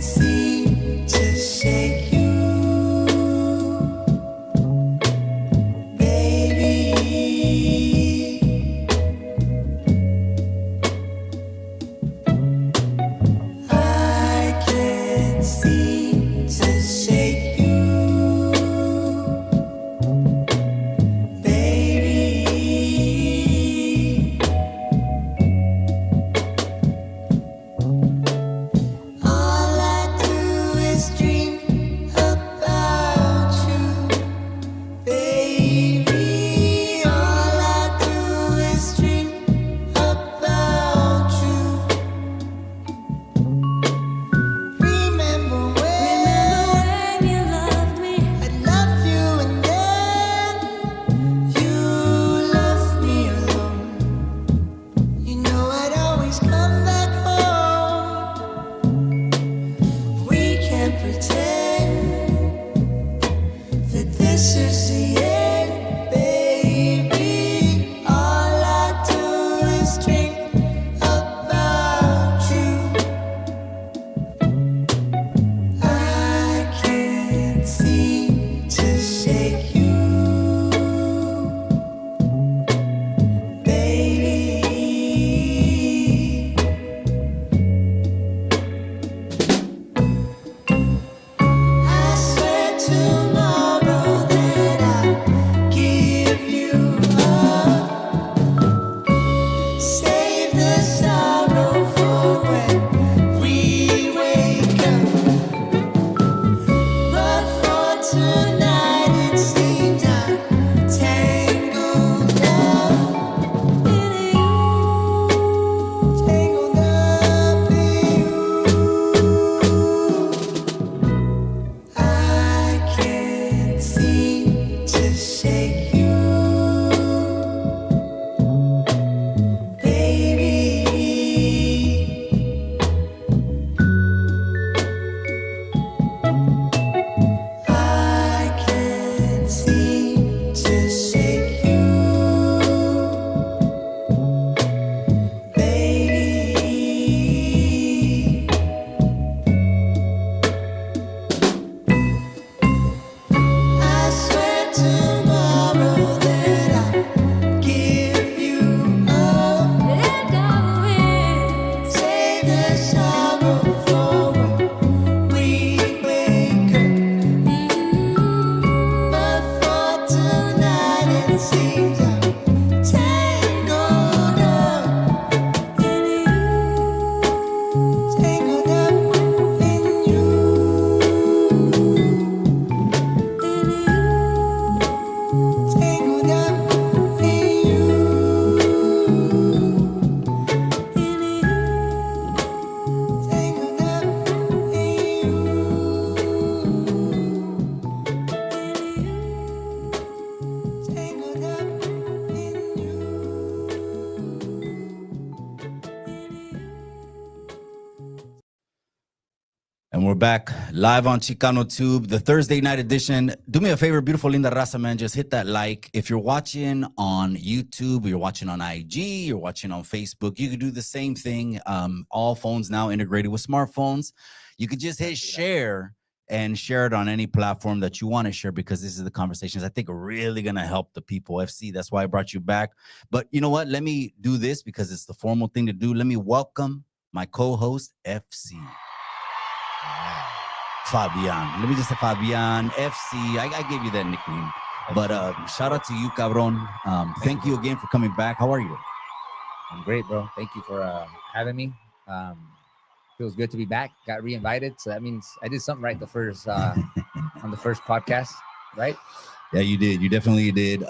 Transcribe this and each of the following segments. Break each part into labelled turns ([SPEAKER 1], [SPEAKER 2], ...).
[SPEAKER 1] seem to shake you, baby. I can't seem to shake you, baby. All I do is dream about you, baby. All I do is dream about you. Remember when you loved me, I loved you, and then you left me alone. You know I'd always come back home. We can't pretend that this is the end, baby. All I do is dream about you. I can't seem to shake you, baby. I swear tomorrow that I'll give you up. Save the sorrow for when we wake up. But for tonight it seems I'm tangled up in you, tangled up in you. I can't seem to shake you, baby. I can't seem to shake you, baby. I swear tomorrow that I'll give you up, and I will save the sorrow for when we wake up. But for tonight it seems I'm tangled up in you, tangled up in you, tangled up in you, tangled up
[SPEAKER 2] And we're back live on Chicano Tube, the Thursday night edition. Do me a favor, beautiful Linda Raza, man. Just hit that like. If you're watching on YouTube, you're watching on IG, you're watching on Facebook, you can do the same thing. All phones now integrated with smartphones. You could just hit share and share it on any platform that you want to share, because this is the conversations I think are really going to help the people. FC, that's why I brought you back. But you know what? Let me do this because it's the formal thing to do. Let me welcome my co-host, FC. Fabian. Let me just say Fabian, FC. I gave you that nickname. But shout out to you, cabron. Thank you again for coming back. How are you?
[SPEAKER 3] I'm great, bro. Thank you for having me. Feels good to be back. Got re-invited, so that means I did something right the first on the first podcast, right?
[SPEAKER 2] Yeah, you did. You definitely did.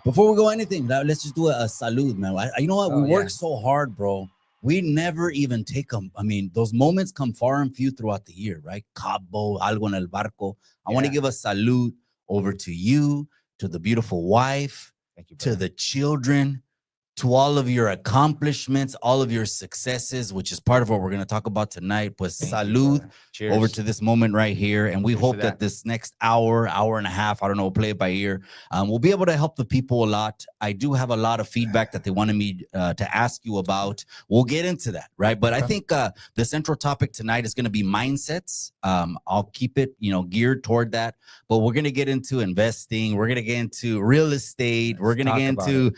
[SPEAKER 2] Before we go anything, let's just do a salud, man. You know what? We work so hard, bro. We never even take them. I mean, those moments come far and few throughout the year, right? Cabo, algo en el barco. I want to give a salute over to you, to the beautiful wife,
[SPEAKER 3] Thank you,
[SPEAKER 2] to the children, to all of your accomplishments, all of your successes, which is part of what we're going to talk about tonight. Pues
[SPEAKER 3] Thank you,
[SPEAKER 2] salud
[SPEAKER 3] brother. Cheers.
[SPEAKER 2] over to this moment right here. And we
[SPEAKER 3] Cheers to
[SPEAKER 2] hope that
[SPEAKER 3] that.
[SPEAKER 2] this next hour, hour and a half, I don't know, we'll play it by ear, we'll be able to help the people a lot. I do have a lot of feedback that they wanted me to ask you about. We'll get into that, right? But I think the central topic tonight is going to be mindsets. I'll keep it, geared toward that. But we're going to get into investing. We're going to get into real estate. We're going to get into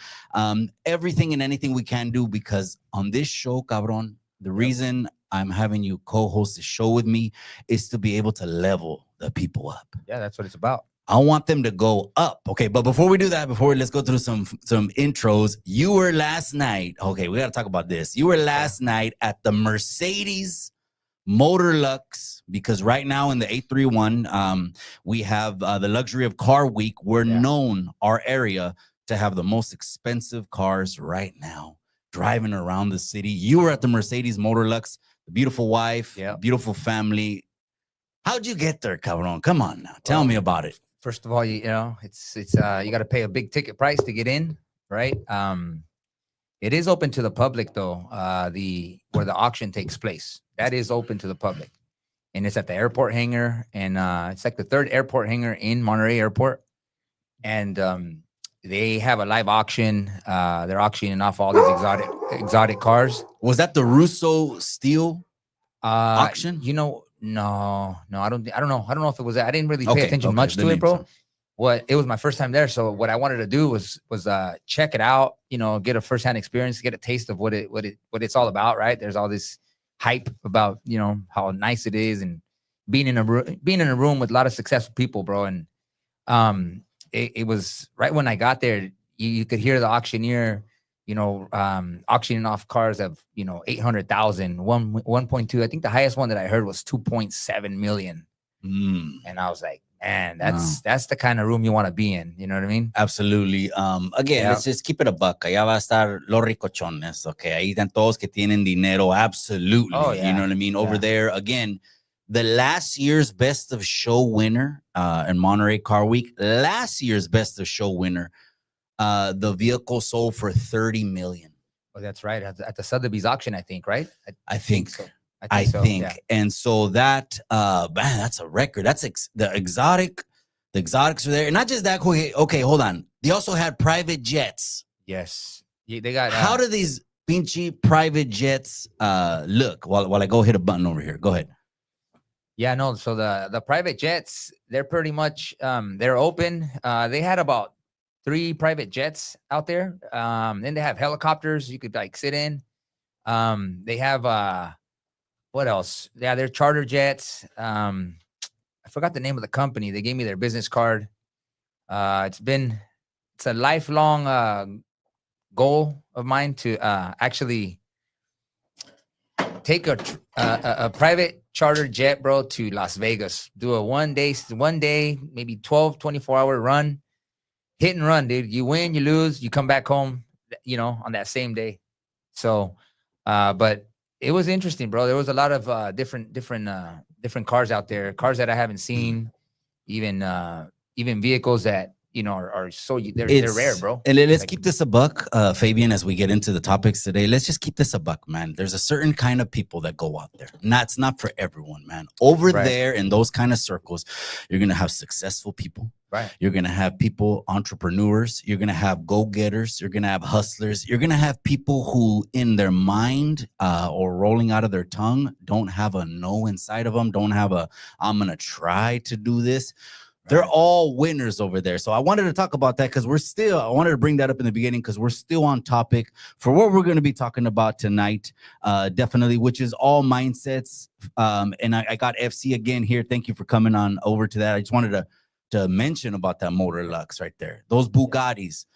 [SPEAKER 2] everything and anything we can do, because on this show, cabron, the reason I'm having you co-host the show with me is to be able to level the people up.
[SPEAKER 3] Yeah, that's what it's about.
[SPEAKER 2] I want them to go up. Okay, but before we do that, let's go through some intros. You were last night. Okay, we got to talk about this. You were last night at the Mercedes Motor Lux, because right now in the 831, we have the luxury of Car Week. We're known, our area, to have the most expensive cars right now driving around the city. You were at the Mercedes Motor Lux, the beautiful wife, beautiful family. How'd you get there, cabron? Come on now, tell me about it.
[SPEAKER 3] First of all, it's you got to pay a big ticket price to get in, right? It is open to the public though. Where the auction takes place, that is open to the public, and it's at the airport hangar, and it's like the third airport hangar in Monterey Airport, and they have a live auction. They're auctioning off all these exotic cars.
[SPEAKER 2] Was that the Russo Steel auction?
[SPEAKER 3] No, I don't know if it was that. I didn't really pay attention much to it, bro. It was my first time there, so what I wanted to do was check it out, get a firsthand experience, get a taste of what it's all about, right? There's all this hype about, how nice it is, and being in a room with a lot of successful people, bro. And it was right when I got there, you could hear the auctioneer, auctioning off cars of, 800,000, 1.2. I think the highest one that I heard was 2.7 million. And I was like, man, that's the kind of room you want to be in. You know what I mean?
[SPEAKER 2] Absolutely. Again, let's just keep it a buck. Allá va a estar los ricochones. Okay. Ahí están todos que tienen dinero. Absolutely.
[SPEAKER 3] Oh, yeah.
[SPEAKER 2] You know what I mean? Over there, again, the last year's best of show winner in Monterey Car Week, last year's best of show winner, the vehicle sold for 30 million.
[SPEAKER 3] Oh, that's right. At the Sotheby's auction, I think, right?
[SPEAKER 2] I think so.
[SPEAKER 3] I think. Yeah.
[SPEAKER 2] And so that, man, that's a record. That's the exotics are there. And not just that. Okay, hold on. They also had private jets.
[SPEAKER 3] Yes. They got.
[SPEAKER 2] How do these pinchy private jets look? While I go hit a button over here. Go ahead.
[SPEAKER 3] Yeah, no. So the private jets, they're pretty much, they're open. They had about 3 private jets out there. Then they have helicopters you could like sit in. They have what else? Yeah, they're charter jets. I forgot the name of the company. They gave me their business card. It's a lifelong goal of mine to actually take a private charter jet, bro, to Las Vegas. Do a one day, maybe 24-hour run. Hit and run, dude. You win, you lose, you come back home, on that same day. So, but it was interesting, bro. There was a lot of different cars out there, cars that I haven't seen, even vehicles that are so they're rare, bro.
[SPEAKER 2] And let's keep this a buck, Fabian, as we get into the topics today. Let's just keep this a buck, man. There's a certain kind of people that go out there. And that's not for everyone, man. Over there in those kind of circles, you're gonna have successful people.
[SPEAKER 3] Right.
[SPEAKER 2] You're going to have people, entrepreneurs. You're going to have go-getters. You're going to have hustlers. You're going to have people who in their mind or rolling out of their tongue don't have a no inside of them, don't have I'm going to try to do this. Right. They're all winners over there. So I wanted to talk about that because I wanted to bring that up in the beginning because we're still on topic for what we're going to be talking about tonight, definitely, which is all mindsets. And I got FC again here. Thank you for coming on over to that. I just wanted to mention about that Motor Lux right there. Those Bugattis.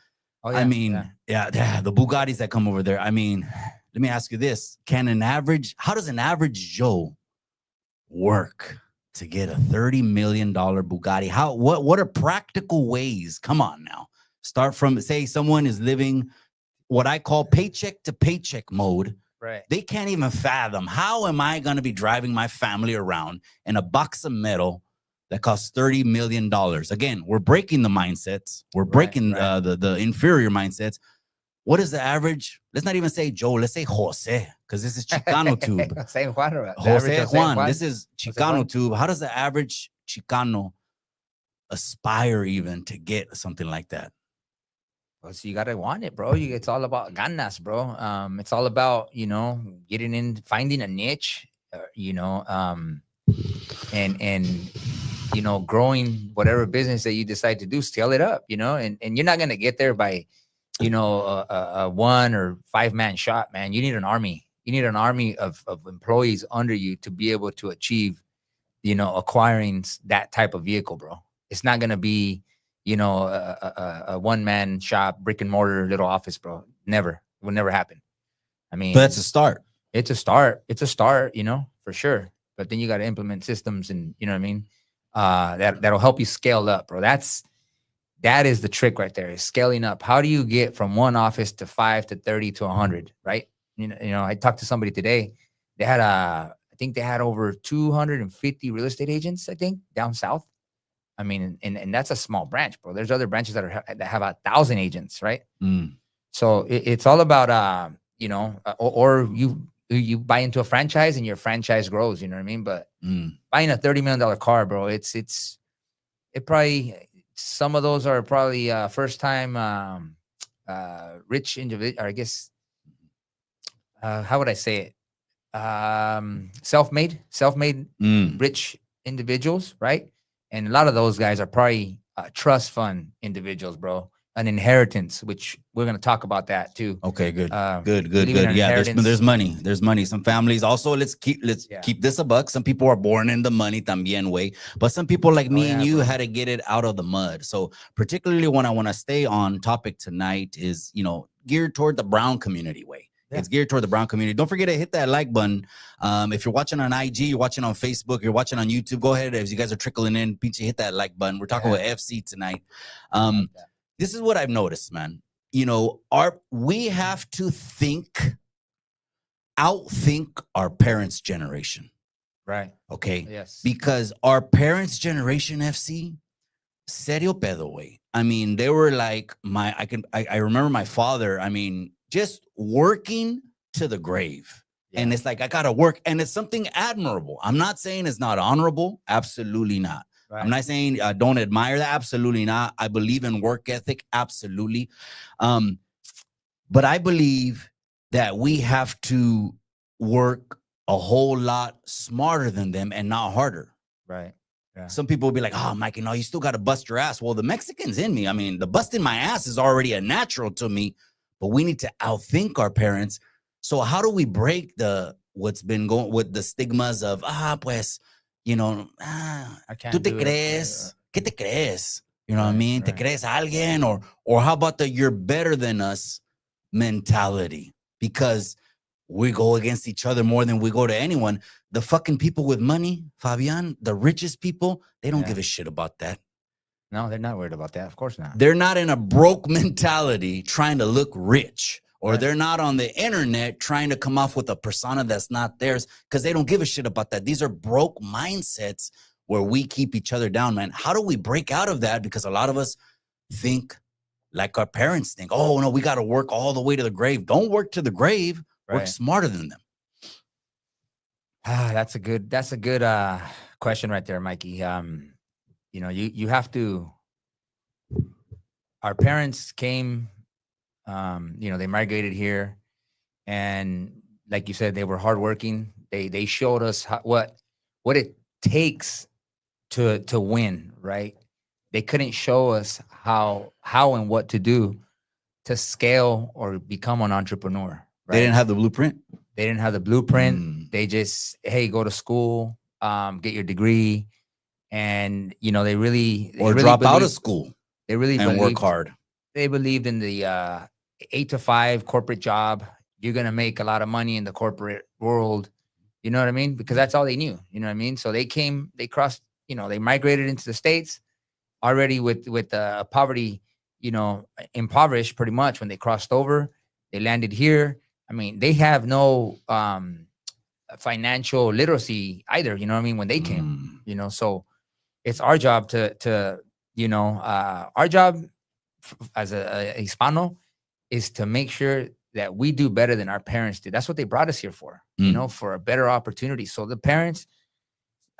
[SPEAKER 3] Oh, yeah,
[SPEAKER 2] I mean, the Bugattis that come over there. I mean, let me ask you this. How does an average Joe work to get a $30 million Bugatti? What are practical ways? Come on now. Start from, say someone is living what I call paycheck to paycheck mode.
[SPEAKER 3] Right.
[SPEAKER 2] They can't even fathom, how am I going to be driving my family around in a box of metal that costs $30 million. Again, we're breaking the mindsets. We're breaking the inferior mindsets. what is the average? Let's not even say Joe. Let's say Jose, because this is Chicano Tube.
[SPEAKER 3] Same Juan. The average
[SPEAKER 2] Jose
[SPEAKER 3] of San
[SPEAKER 2] Juan. This is
[SPEAKER 3] Jose
[SPEAKER 2] Chicano
[SPEAKER 3] Juan.
[SPEAKER 2] Tube. How does the average Chicano aspire even to get something like that?
[SPEAKER 3] Well, so you gotta want it, bro. It's all about ganas, bro. It's all about getting in, finding a niche, and growing whatever business that you decide to do, scale it up, and you're not gonna get there by, a 1 or 5 man shop, man. You need an army. You need an army of employees under you to be able to achieve, acquiring that type of vehicle, bro. It's not gonna be, a 1 man shop, brick and mortar little office, bro. Never. It will never happen. I mean,
[SPEAKER 2] But that's a start.
[SPEAKER 3] it's a start. It's a start, for sure. But then you got to implement systems, and you know what I mean. That'll help you scale up, bro. That is the trick right there. Is scaling up. How do you get from 1 office to 5 to 30 to 100? Right. I talked to somebody today. They had I think they had over 250 real estate agents. I think down south. I mean, and that's a small branch, bro. There's other branches that have 1,000 agents, right?
[SPEAKER 2] Mm.
[SPEAKER 3] So it's all about or you buy into a franchise and your franchise grows, you know what I mean? But buying a $30 million car, bro, it probably, some of those are probably first time rich individual, or I guess how would I say it? Self-made rich individuals, right? And a lot of those guys are probably trust fund individuals, bro. An inheritance, which we're going to talk about that too.
[SPEAKER 2] Okay, good.
[SPEAKER 3] Leaving
[SPEAKER 2] Good.
[SPEAKER 3] an
[SPEAKER 2] Yeah, there's
[SPEAKER 3] inheritance.
[SPEAKER 2] money. There's money. Some families also, let's keep this a buck. Some people are born in the money también way, but some people like me and you had to get it out of the mud. So particularly when I want to stay on topic tonight is, geared toward the brown community way. Yeah. It's geared toward the brown community. Don't forget to hit that like button. If you're watching on IG, you're watching on Facebook, you're watching on YouTube, go ahead. As you guys are trickling in, pinche hit that like button. We're talking about FC tonight. This is what I've noticed, man. We have to outthink our parents' generation.
[SPEAKER 3] Right.
[SPEAKER 2] Okay.
[SPEAKER 3] Yes.
[SPEAKER 2] Because our parents' generation, FC, serio pedo way. I mean, they were like I remember my father, I mean, just working to the grave. Yeah. And it's like, I gotta work. And it's something admirable. I'm not saying it's not honorable. Absolutely not. Right. I'm not saying I don't admire that. Absolutely not. I believe in work ethic. Absolutely. But I believe that we have to work a whole lot smarter than them and not harder.
[SPEAKER 3] Right. Yeah.
[SPEAKER 2] Some people will be like, oh, Mike, you still got to bust your ass. Well, the Mexicans in me. I mean, the busting my ass is already a natural to me, but we need to outthink our parents. So how do we break what's been going with the stigmas of, pues, tú te crees, ¿qué te crees? You know what I mean? Right. ¿Te crees alguien? Or how about the you're better than us mentality? Because we go against each other more than we go to anyone. The fucking people with money, Fabian, the richest people, they don't give a shit about that.
[SPEAKER 3] No, they're not worried about that. Of course not.
[SPEAKER 2] They're not in a broke mentality trying to look rich. Or they're not on the internet trying to come off with a persona that's not theirs because they don't give a shit about that. These are broke mindsets where we keep each other down, man. How do we break out of that? Because a lot of us think like our parents think, oh, no, we got to work all the way to the grave. Don't work to the grave. Work smarter than them.
[SPEAKER 3] That's a good question right there, Mikey. You have to, our parents came, they migrated here, and like you said, they were hardworking. They showed us what it takes to win, right? They couldn't show us how and what to do to scale or become an entrepreneur. Right?
[SPEAKER 2] They didn't have the blueprint.
[SPEAKER 3] They just, hey, go to school, get your degree, and they really
[SPEAKER 2] drop out of school.
[SPEAKER 3] They really
[SPEAKER 2] work hard.
[SPEAKER 3] They believed in the 8 to 5 corporate job. You're gonna make a lot of money in the corporate world. You know what I mean? Because that's all they knew. You know what I mean? So they crossed. They migrated into the States already with poverty. Impoverished pretty much when they crossed over. They landed here. I mean, they have no financial literacy either. You know what I mean? When they came, so it's our job to our job as a Hispano is to make sure that we do better than our parents did. That's what they brought us here for, you know, for a better opportunity. So the parents,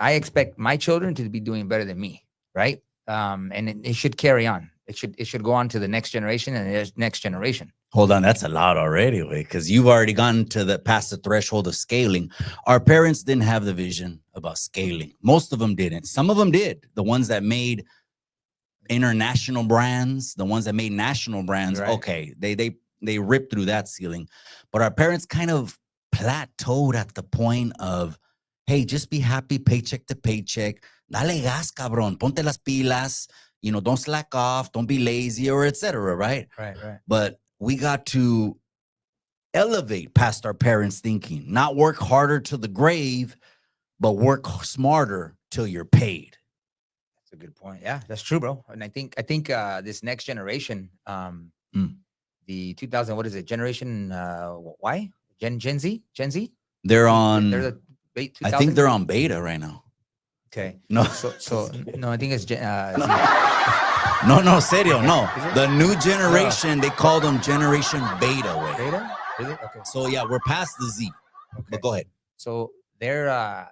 [SPEAKER 3] I expect my children to be doing better than me, right? And it should carry on. It should go on to the next generation and the next generation.
[SPEAKER 2] Hold on, that's a lot already, because you've already gotten to the past the threshold of scaling. Our parents didn't have the vision about scaling. Most of them didn't. Some of them did. The ones that made international brands, the ones that made national brands,
[SPEAKER 3] Right.
[SPEAKER 2] okay, they ripped through that ceiling. But our parents kind of plateaued at the point of, hey, just be happy, paycheck to paycheck. Dale gas, cabrón. Ponte las pilas. You know, don't slack off. Don't be lazy, or etc. Right?
[SPEAKER 3] Right.
[SPEAKER 2] But we got to elevate past our parents' thinking, not work harder to the grave, but work smarter till you're paid.
[SPEAKER 3] That's a good point. Yeah, that's true, bro. And I think this next generation, the 2000, what is it? Generation Y? Gen Z?
[SPEAKER 2] They're on,
[SPEAKER 3] They're the late 2000s?
[SPEAKER 2] I think they're on beta right now.
[SPEAKER 3] Okay.
[SPEAKER 2] No.
[SPEAKER 3] So no, I think it's
[SPEAKER 2] No, serio, no.
[SPEAKER 3] Is it?
[SPEAKER 2] The new generation, they call them Generation Beta. Way.
[SPEAKER 3] Beta? Is it? Okay.
[SPEAKER 2] So yeah, we're past the Z.
[SPEAKER 3] Okay.
[SPEAKER 2] But go ahead.
[SPEAKER 3] So they're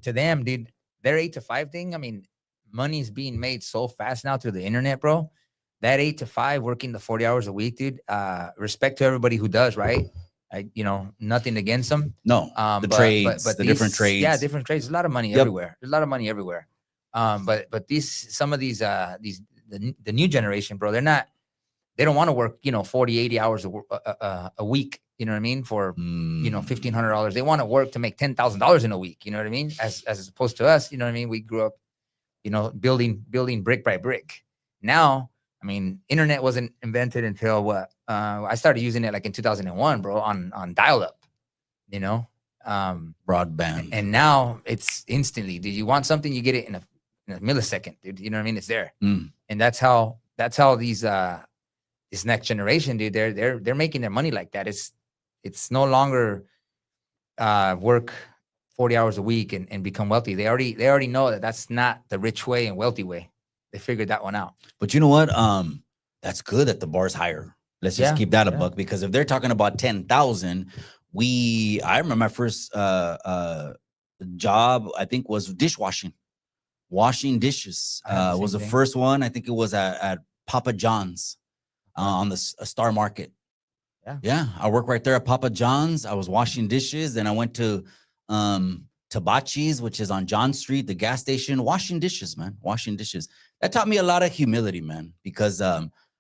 [SPEAKER 3] to them, dude, their 8 to 5 thing. I mean, money's being made so fast now through the internet, bro. That 8 to 5, working the 40 hours a week, dude. Respect to everybody who does, right? You know, nothing against them.
[SPEAKER 2] No, the trades, the different trades.
[SPEAKER 3] Yeah, different trades. There's a lot of money everywhere. There's a lot of money everywhere. But some of these the new generation, bro, they don't want to work, 40, 80 hours a week. You know what I mean? For, $1,500. They want to work to make $10,000 in a week. You know what I mean? As opposed to us, you know what I mean? We grew up, building brick by brick. Now, I mean, internet wasn't invented until what? I started using it like in 2001, bro, on dial-up,
[SPEAKER 2] broadband.
[SPEAKER 3] And now it's instantly. Did you want something? You get it in a millisecond, dude. You know what I mean? It's there. And that's how these this next generation, dude, they're making their money like that. It's no longer work 40 hours a week and become wealthy. They already know that that's not the rich way and wealthy way. They figured that one out.
[SPEAKER 2] But you know what? That's good that the bar's higher. Let's just keep that a buck, because if they're talking about 10,000, I remember my first job, I think, was dishwashing. Washing dishes was the first one. I think it was at Papa John's on the Star Market. Yeah, I worked right there at Papa John's. I was washing dishes. Then I went to Tabachi's, which is on John Street, the gas station, washing dishes, man. Washing dishes. That taught me a lot of humility, man, because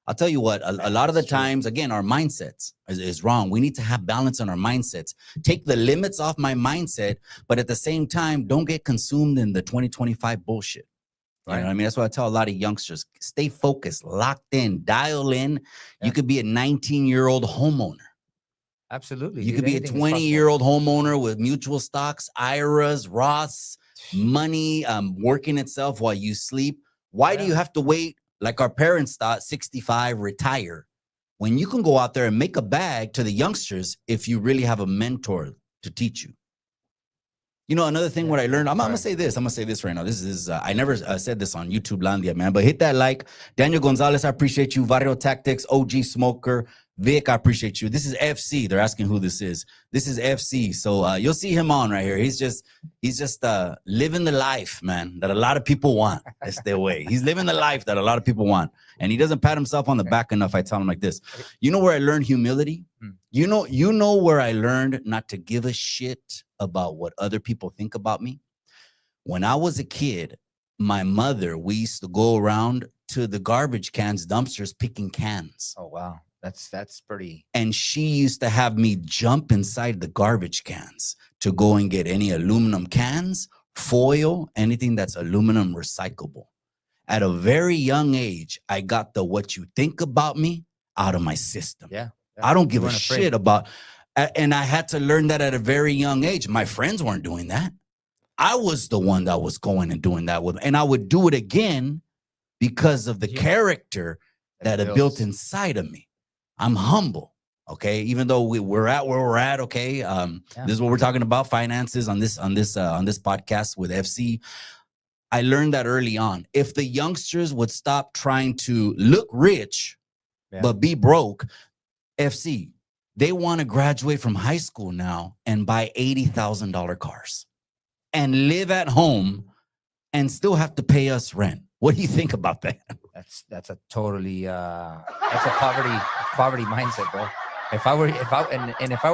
[SPEAKER 2] I'll tell you what, a lot of the times, again, our mindsets is wrong. We need to have balance on our mindsets. Take the limits off my mindset, but at the same time, don't get consumed in the 2025 bullshit. Right. You know what I mean? That's what I tell a lot of youngsters. Stay focused, locked in, dial in. You could be a 19-year-old homeowner.
[SPEAKER 3] Absolutely.
[SPEAKER 2] You could be a 20-year-old homeowner with mutual stocks, IRAs, Roths, money working itself while you sleep. Why do you have to wait, like our parents thought, 65, retire, when you can go out there and make a bag to the youngsters if you really have a mentor to teach you? Another thing, what I learned, I'm going to say this. I'm going to say this right now. This is, I never said this on YouTube Landia, man, but hit that like. Daniel Gonzalez, I appreciate you. Vario Tactics, OG Smoker, Vic, I appreciate you. This is FC. They're asking who this is. This is FC. So you'll see him on right here. He's just living the life, man, that a lot of people want. That's their way. He's living the life that a lot of people want. And he doesn't pat himself on the back enough. I tell him like this. You know where I learned humility? You know where I learned not to give a shit about what other people think about me? When I was a kid, my mother, we used to go around to the garbage cans, dumpsters, picking cans.
[SPEAKER 3] Oh, wow. That's pretty.
[SPEAKER 2] And she used to have me jump inside the garbage cans to go and get any aluminum cans, foil, anything that's aluminum recyclable. At a very young age, I got the what you think about me out of my system.
[SPEAKER 3] Yeah.
[SPEAKER 2] I don't give a shit about, and I had to learn that at a very young age. My friends weren't doing that. I was the one that was going and doing that with, and I would do it again because of the character that it built inside of me. I'm humble, okay? Even though we're at where we're at, okay? This is what we're talking about, finances on this podcast with FC. I learned that early on. If the youngsters would stop trying to look rich, but be broke, FC, they want to graduate from high school now and buy $80,000 cars and live at home and still have to pay us rent. What do you think about that?
[SPEAKER 3] That's a totally that's a poverty mindset, bro. If I were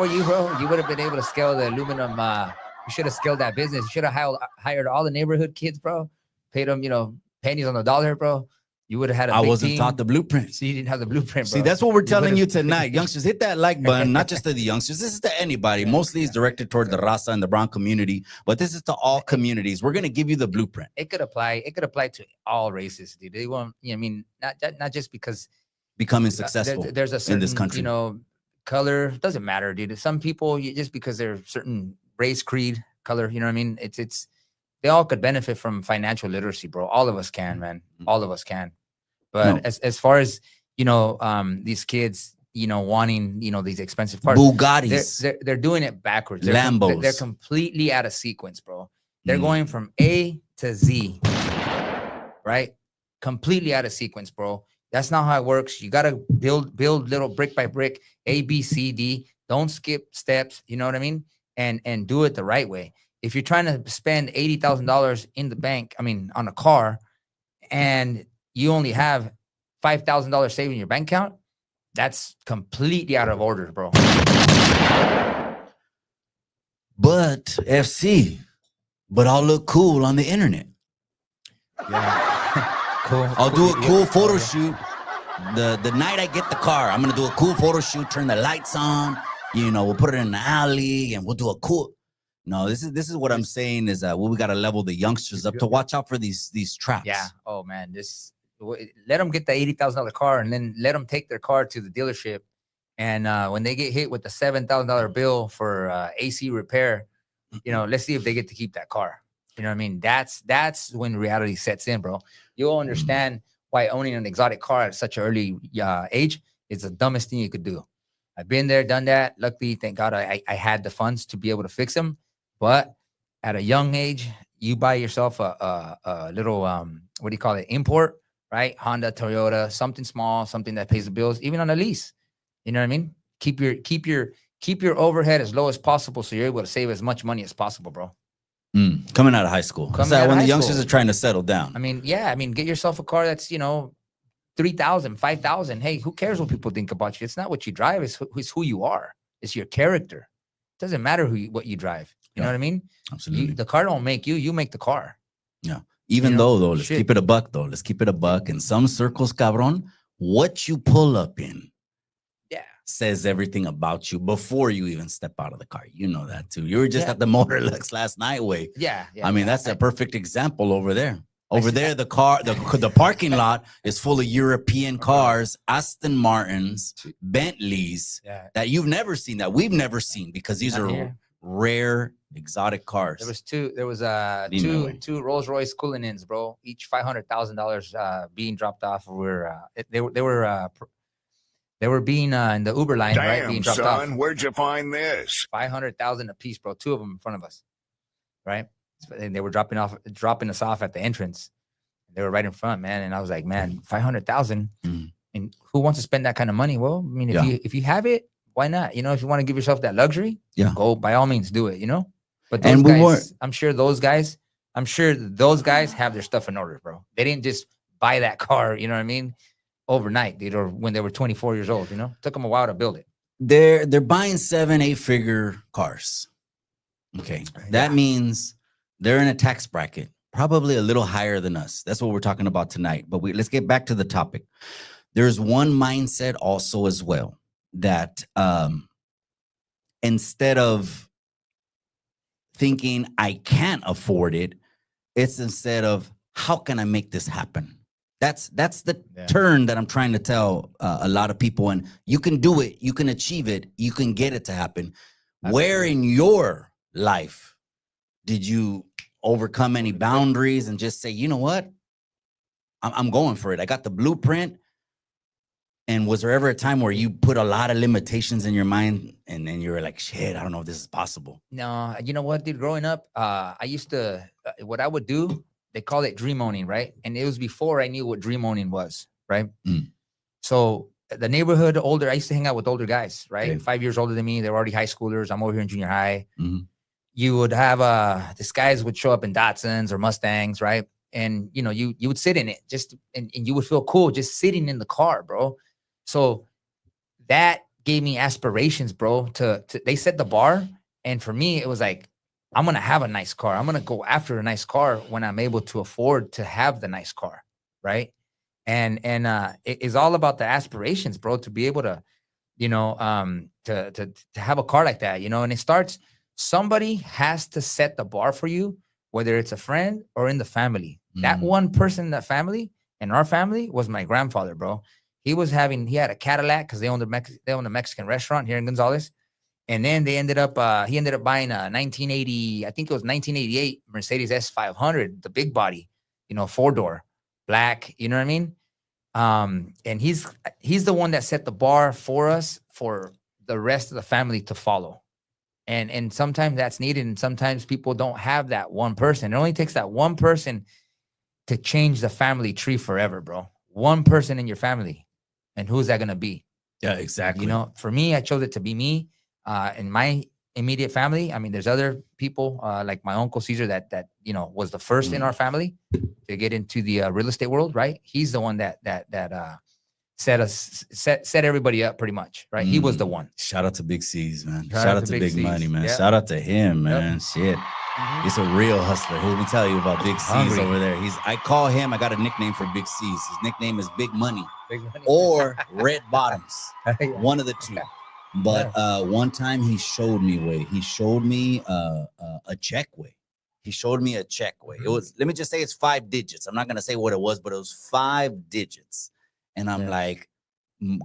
[SPEAKER 3] you, bro, you would have been able to scale the aluminum. You should have scaled that business. You should have hired all the neighborhood kids, bro. Paid them, pennies on the dollar, bro. You would have had a
[SPEAKER 2] I
[SPEAKER 3] big
[SPEAKER 2] wasn't
[SPEAKER 3] team.
[SPEAKER 2] taught the blueprint.
[SPEAKER 3] So you didn't have the blueprint, bro.
[SPEAKER 2] See, that's what we're telling
[SPEAKER 3] would've-
[SPEAKER 2] you tonight. Youngsters, hit that like button, not just to the youngsters. This is to anybody. Mostly it's directed toward the Raza and the brown community, but this is to all communities. We're going to give you the blueprint.
[SPEAKER 3] It could apply to all races, dude. They won't, not just because
[SPEAKER 2] Becoming successful
[SPEAKER 3] there's a certain,
[SPEAKER 2] in this country.
[SPEAKER 3] color. Doesn't matter, dude. Some people, just because they're certain race, creed, color, you know what I mean? It's they all could benefit from financial literacy, bro. All of us can, man. All of us can. But as far as these kids, wanting these expensive cars,
[SPEAKER 2] Bugattis,
[SPEAKER 3] they're doing it backwards.
[SPEAKER 2] Lambos.
[SPEAKER 3] They're completely out of sequence, bro. They're going from A to Z, right? Completely out of sequence, bro. That's not how it works. You gotta build little brick by brick, A, B, C, D. Don't skip steps. You know what I mean? And do it the right way. If you're trying to spend $80,000 in the bank, on a car, and you only have $5,000 saved in your bank account, that's completely out of order, bro.
[SPEAKER 2] but FC, but I'll look cool on the internet.
[SPEAKER 3] Yeah. Cool.
[SPEAKER 2] I'll do a cool photo shoot. The night I get the car, I'm gonna do a cool photo shoot, turn the lights on, we'll put it in the alley and we'll do a cool. No, this is what I'm saying is that we gotta level the youngsters up to watch out for these traps.
[SPEAKER 3] Yeah. Oh man, let them get the $80,000 car and then let them take their car to the dealership. And when they get hit with the $7,000 bill for AC repair, let's see if they get to keep that car. You know what I mean? That's when reality sets in, bro. You'll understand why owning an exotic car at such an early age is the dumbest thing you could do. I've been there, done that. Luckily, thank God, I had the funds to be able to fix them. But at a young age, you buy yourself a little what do you call it? Import, right? Honda, Toyota, something small, something that pays the bills, even on a lease. You know what I mean? Keep your overhead as low as possible so you're able to save as much money as possible, bro.
[SPEAKER 2] Coming out of high school. When the youngsters are trying to settle down.
[SPEAKER 3] Get yourself a car that's, $3,000, $5,000. Hey, who cares what people think about you? It's not what you drive, it's who you are. It's your character. It doesn't matter what you drive. You know what I mean?
[SPEAKER 2] Absolutely.
[SPEAKER 3] The car don't make you, you make the car.
[SPEAKER 2] Yeah. Even though, let's keep it a buck, though. Let's keep it a buck. In some circles, cabron, what you pull up in says everything about you before you even step out of the car. You know that too. You were just at the Motorlux last night, way.
[SPEAKER 3] Yeah.
[SPEAKER 2] That's a perfect example over there. Over there, the parking lot is full of European cars, Aston Martins, Bentleys that you've never seen, that we've never seen, because these are rare, exotic cars.
[SPEAKER 3] There was two Rolls Royce Cullinans, bro. Each $500,000 being dropped off. They were being in the Uber line, right? Being dropped off.
[SPEAKER 4] Where'd you find this?
[SPEAKER 3] 500,000 a piece, bro. Two of them in front of us, right? And they were dropping us off at the entrance. They were right in front, man. And I was like, man, 500,000. And who wants to spend that kind of money? Well, if you have it, why not? If you want to give yourself that luxury, go by all means, do it. But those guys, I'm sure those guys have their stuff in order, bro. They didn't just buy that car, you know what I mean, overnight, dude, or when they were 24 years old. Took them a while to build it.
[SPEAKER 2] They're buying 7-8 figure cars. Okay, that means they're in a tax bracket, probably a little higher than us. That's what we're talking about tonight. But let's get back to the topic. There's one mindset also as well, that instead of thinking I can't afford it, it's instead of how can I make this happen? That's the turn that I'm trying to tell a lot of people. And you can do it, you can achieve it, you can get it to happen. Where in your life did you overcome any boundaries and just say, you know what, I'm going for it? I got the blueprint. And was there ever a time where you put a lot of limitations in your mind and then you were like, shit, I don't know if this is possible?
[SPEAKER 3] No, you know what, dude? Growing up, I used to, what I would do, they call it dream owning, right? And it was before I knew what dream owning was, right? So the neighborhood older. I used to hang out with older guys, right?
[SPEAKER 2] Okay.
[SPEAKER 3] 5 years older than me. They were already high schoolers. I'm over here in junior high.
[SPEAKER 2] Mhm.
[SPEAKER 3] You would have these guys would show up in Datsuns or Mustangs, right? And you would sit in it and you would feel cool just sitting in the car, bro. So that gave me aspirations, bro. They set the bar, and for me, it was like, I'm gonna have a nice car. I'm gonna go after a nice car when I'm able to afford to have the nice car, right? And it is all about the aspirations, bro. To be able to, to have a car like that, and it starts. Somebody has to set the bar for you, whether it's a friend or in the family. That one person in that family, in our family, was my grandfather, bro. He had a Cadillac because they owned a Mexican restaurant here in Gonzales. And then he ended up buying a 1980, I think it was 1988 Mercedes S500, the big body, 4-door, black, you know what I mean? And he's the one that set the bar for us, for the rest of the family to follow. And sometimes that's needed, and sometimes people don't have that one person. It only takes that one person to change the family tree forever, bro. One person in your family. And who's that going to be?
[SPEAKER 2] Yeah, exactly.
[SPEAKER 3] For me, I chose it to be me. In my immediate family, I mean, there's other people like my uncle Caesar that was the first in our family to get into the real estate world, right? He's the one that set everybody up pretty much, right? He was the one.
[SPEAKER 2] Shout out to Big C's, man. Shout out to Big Money, man. Yep. Shout out to him, man. Shit. He's a real hustler. Let me tell you about Big C's over there. I call him, I got a nickname for Big C's. His nickname is Big Money. Or Red Bottoms. One of the two. But one time he showed me a check way. He showed me a check way. It was, let me just say it's 5 digits. I'm not going to say what it was, but it was 5 digits. And I'm like,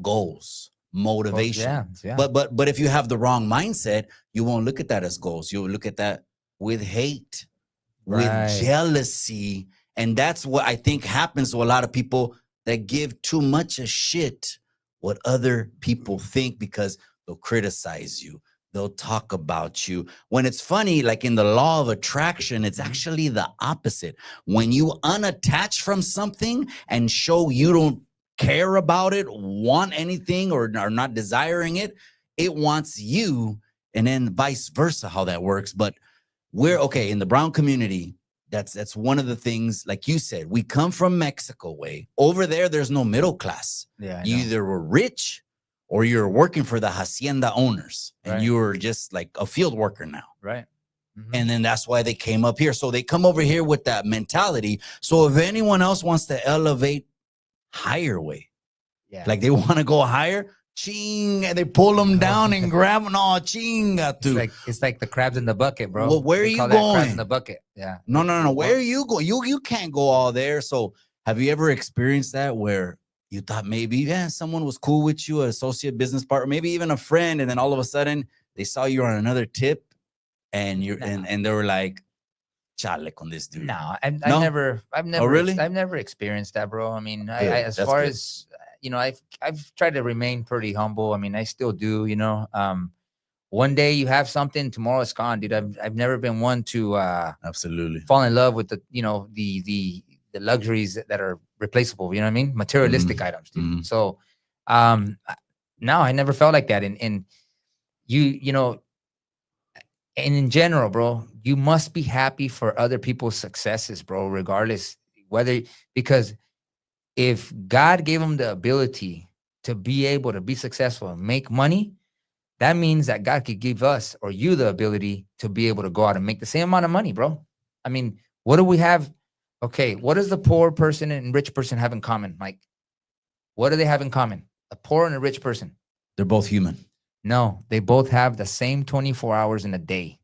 [SPEAKER 2] goals, motivation.
[SPEAKER 3] Yeah.
[SPEAKER 2] But if you have the wrong mindset, you won't look at that as goals. You'll look at that with hate, with jealousy. And that's what I think happens to a lot of people that give too much a shit what other people think, because they'll criticize you. They'll talk about you. When it's funny, like in the law of attraction, it's actually the opposite. When you unattach from something and show you don't care about it, want anything, or are not desiring it, it wants you, and then vice versa, how that works. But we're okay in the brown community. That's one of the things, like you said, we come from Mexico way. Over there's no middle class.
[SPEAKER 3] Yeah,
[SPEAKER 2] you either were rich or you're working for the hacienda owners, and you're just like a field worker now.
[SPEAKER 3] Right.
[SPEAKER 2] And then that's why they came up here. So they come over here with that mentality. So if anyone else wants to elevate higher way, like they want to go higher, ching, and they pull them down and grab them. No, chinga.
[SPEAKER 3] It's like the crabs in the bucket, bro.
[SPEAKER 2] Well, where are you going?
[SPEAKER 3] Crabs in the bucket. Yeah.
[SPEAKER 2] No. Where are you going? You can't go all there. So have you ever experienced that where you thought maybe, someone was cool with you, an associate business partner, maybe even a friend, and then all of a sudden they saw you on another tip, and and they were like, chale con this dude.
[SPEAKER 3] No, I've never.
[SPEAKER 2] Oh, really?
[SPEAKER 3] I've never experienced that, bro. I mean, as I've tried to remain pretty humble. I mean, I still do. One day you have something, tomorrow it's gone, dude. I've never been one to
[SPEAKER 2] absolutely
[SPEAKER 3] fall in love with the luxuries that are replaceable. You know what I mean? Materialistic items, dude. So, no, I never felt like that. And and in general, bro, you must be happy for other people's successes, bro, regardless because if God gave them the ability to be able to be successful and make money, that means that God could give us or you the ability to be able to go out and make the same amount of money, bro. I mean, what do we have? Okay, what does the poor person and rich person have in common, Mike? What do they have in common? A poor and a rich person.
[SPEAKER 2] They're both human.
[SPEAKER 3] No, they both have the same 24 hours in a day.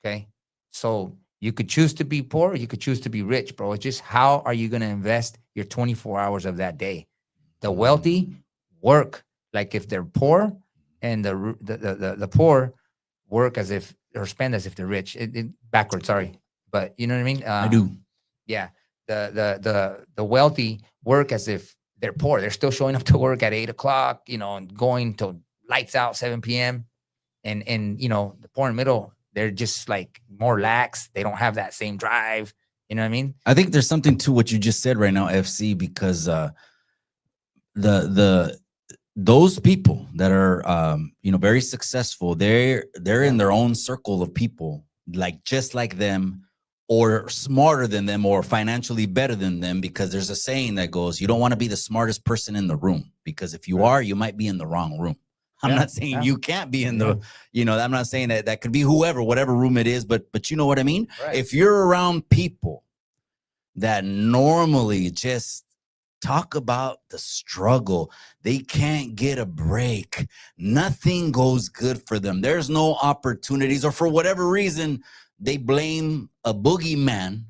[SPEAKER 3] Okay. So you could choose to be poor, or you could choose to be rich, bro. It's just how are you going to invest your 24 hours of that day? The wealthy work like if they're poor, and the poor work as if, or spend as if they're rich. Backwards, sorry. But you know what I mean?
[SPEAKER 2] I do.
[SPEAKER 3] Yeah. The wealthy work as if they're poor. They're still showing up to work at 8:00, and going till lights out 7 p.m. And the poor and middle, they're just like more lax. They don't have that same drive. You know what I mean?
[SPEAKER 2] I think there's something to what you just said right now, FC, because the those people that are very successful, they're in their own circle of people like just like them or smarter than them or financially better than them, because there's a saying that goes, you don't want to be the smartest person in the room, because if you
[SPEAKER 3] Right.
[SPEAKER 2] are, you might be in the wrong room. I'm
[SPEAKER 3] Yeah,
[SPEAKER 2] not saying
[SPEAKER 3] yeah.
[SPEAKER 2] you can't be in
[SPEAKER 3] Yeah.
[SPEAKER 2] I'm not saying that that could be whoever, whatever room it is, but you know what I mean?
[SPEAKER 3] Right.
[SPEAKER 2] If you're around people that normally just talk about the struggle, they can't get a break, nothing goes good for them, there's no opportunities, or for whatever reason, they blame a boogeyman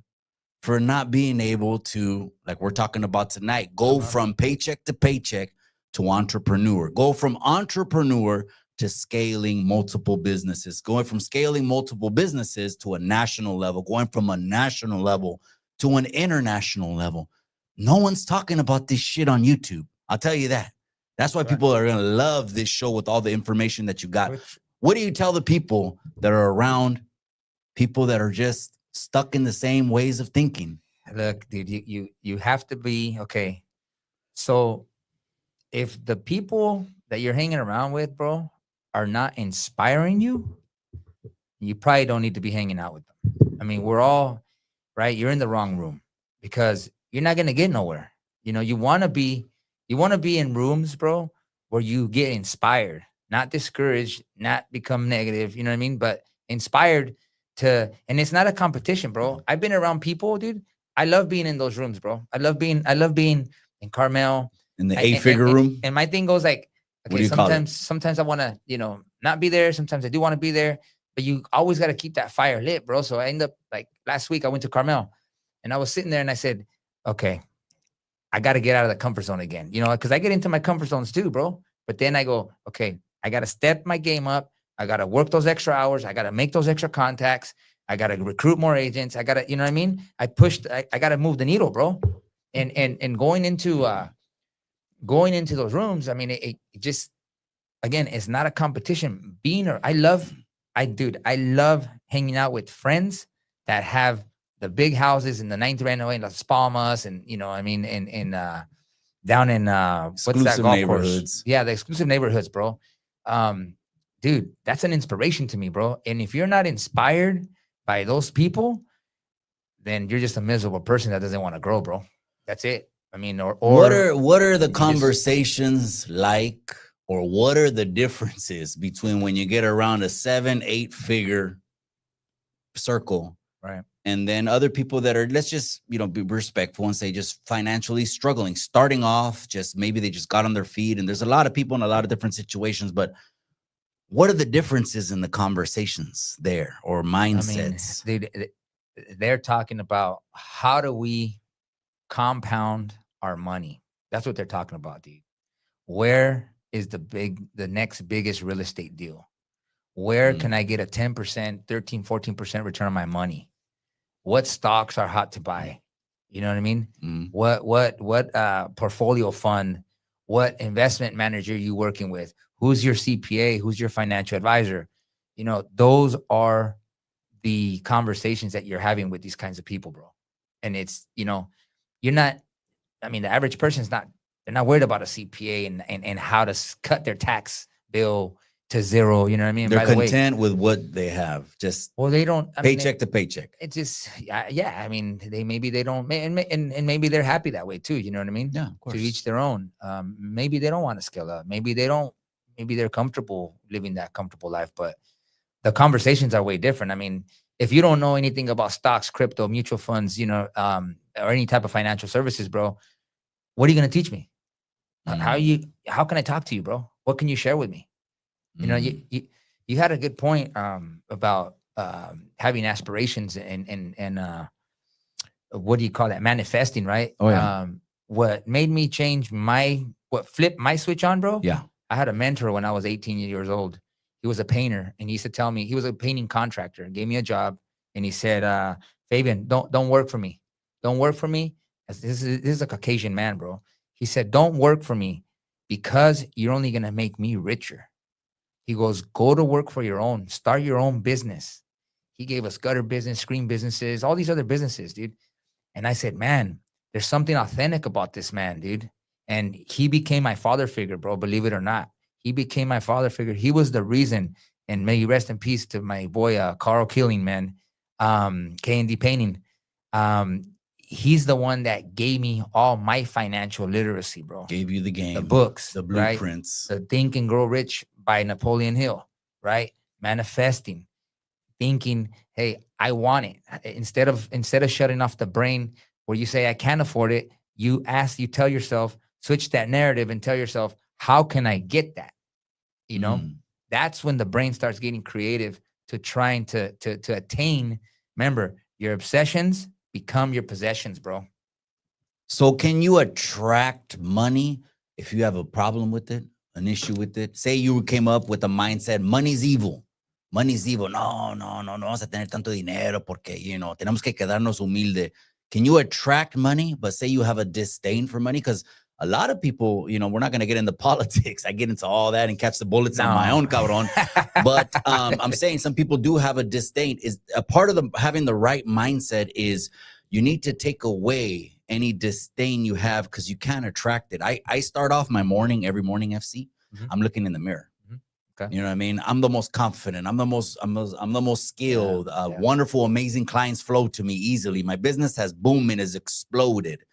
[SPEAKER 2] for not being able to, like we're talking about tonight, go from paycheck to paycheck to entrepreneur, go from entrepreneur to scaling multiple businesses, going from scaling multiple businesses to a national level, going from a national level to an international level. No one's talking about this shit on YouTube. I'll tell you that. That's why
[SPEAKER 3] Right.
[SPEAKER 2] people are going to love this show with all the information that you got.
[SPEAKER 3] Which-
[SPEAKER 2] What do you tell the people that are around people that are just stuck in the same ways of thinking?
[SPEAKER 3] Look, dude, you have to be okay. So if the people that you're hanging around with, bro, are not inspiring you, you probably don't need to be hanging out with them. I mean, we're all right. You're in the wrong room because you're not gonna get nowhere. You want to be in rooms, bro, where you get inspired, not discouraged, not become negative. You know what I mean? But inspired and it's not a competition, bro. I've been around people, dude. I love being in those rooms, bro. I love being in Carmel.
[SPEAKER 2] In the
[SPEAKER 3] I- and,
[SPEAKER 2] 8-figure
[SPEAKER 3] and,
[SPEAKER 2] room?
[SPEAKER 3] and my thing goes like,
[SPEAKER 2] What do
[SPEAKER 3] okay,
[SPEAKER 2] you call it?
[SPEAKER 3] sometimes I want to, not be there. Sometimes I do want to be there, but you always got to keep that fire lit, bro. So I end up like last week I went to Carmel and I was sitting there and I said, okay, I got to get out of the comfort zone again, because I get into my comfort zones too, bro. But then I go, okay, I got to step my game up. I got to work those extra hours. I got to make those extra contacts. I got to recruit more agents. I got to, you know what I mean? I got to move the needle, bro. And going into those rooms, I mean, it just, again, it's not a competition. I love hanging out with friends that have the big houses in the ninth Reno in Las Palmas, and I mean, down in what's that
[SPEAKER 2] Exclusive
[SPEAKER 3] golf
[SPEAKER 2] neighborhoods.
[SPEAKER 3] course? Yeah, the exclusive neighborhoods, bro. Dude, that's an inspiration to me, bro. And if you're not inspired by those people, then you're just a miserable person that doesn't want to grow, bro. That's it. I mean, or
[SPEAKER 2] What are the
[SPEAKER 3] just-
[SPEAKER 2] conversations like, or what are the differences between when you get around a 7-8 figure circle
[SPEAKER 3] right.
[SPEAKER 2] and then other people that are, let's just be respectful and say just financially struggling, starting off, just maybe they just got on their feet, and there's a lot of people in a lot of different situations, but what are the differences in the conversations there, or mindsets?
[SPEAKER 3] I mean, they're talking about how do we compound our money. That's what they're talking about, dude. Where is the next biggest real estate deal? Where can I get a 10%, 13, 14% return on my money? What stocks are hot to buy? You know what I mean? What portfolio fund, what investment manager you working with? Who's your CPA? Who's your financial advisor? Those are the conversations that you're having with these kinds of people, bro. And it's, you're not, I mean, the average person's not, they're not worried about a CPA and how to cut their tax bill to zero. You know what I mean?
[SPEAKER 2] They're
[SPEAKER 3] By the way,
[SPEAKER 2] content with what they have, just
[SPEAKER 3] well, they don't, I mean,
[SPEAKER 2] paycheck to paycheck.
[SPEAKER 3] it's just, yeah. I mean, they don't, and maybe they're happy that way too. You know what I mean?
[SPEAKER 2] Yeah, of course.
[SPEAKER 3] To each their own. Maybe they don't want to scale up. Maybe they're comfortable living that comfortable life, but the conversations are way different. I mean, if you don't know anything about stocks, crypto, mutual funds, or any type of financial services, bro, what are you going to teach me? How can I talk to you, bro? What can you share with me? You had a good point about having aspirations and what do you call that? Manifesting, right?
[SPEAKER 2] Oh, yeah.
[SPEAKER 3] What made me change what flipped my switch on, bro?
[SPEAKER 2] Yeah.
[SPEAKER 3] I had a mentor when I was 18 years old. He was a painter, and he used to tell me, he was a painting contractor, gave me a job, and he said, Fabian, don't work for me. Don't work for me. This is a Caucasian man, bro. He said, don't work for me because you're only gonna make me richer. He goes, go to work for your own, start your own business. He gave us gutter business, screen businesses, all these other businesses, dude. And I said, man, there's something authentic about this man, dude. And he became my father figure, bro. Believe it or not, he became my father figure. He was the reason. And may you rest in peace to my boy Carl Killing, man. K&D Painting. He's the one that gave me all my financial literacy, bro.
[SPEAKER 2] Gave you the game,
[SPEAKER 3] The books,
[SPEAKER 2] the
[SPEAKER 3] right?
[SPEAKER 2] blueprints.
[SPEAKER 3] The Think and Grow Rich by Napoleon Hill, right? Manifesting, thinking, hey, I want it. Instead of shutting off the brain where you say I can't afford it, you tell yourself, switch that narrative and tell yourself, how can I get that? You know, that's when the brain starts getting creative to trying to attain. Remember, your obsessions become your possessions, bro.
[SPEAKER 2] So can you attract money if you have a problem with it, an issue with it? Say you came up with a mindset, money's evil. Money's evil. No, vamos a tener tanto dinero porque, tenemos que quedarnos humilde. Can you attract money, but say you have a disdain for money? Because a lot of people, we're not going to get into politics. I get into all that and catch the bullets on my own, cabron. But I'm saying some people do have a disdain. Is a part of having the right mindset is you need to take away any disdain you have because you can't attract it. I start off my morning, every morning, FC. I'm looking in the mirror. Okay. You know what I mean? I'm the most confident. I'm the most skilled. Wonderful, amazing clients flow to me easily. My business has boomed and has exploded.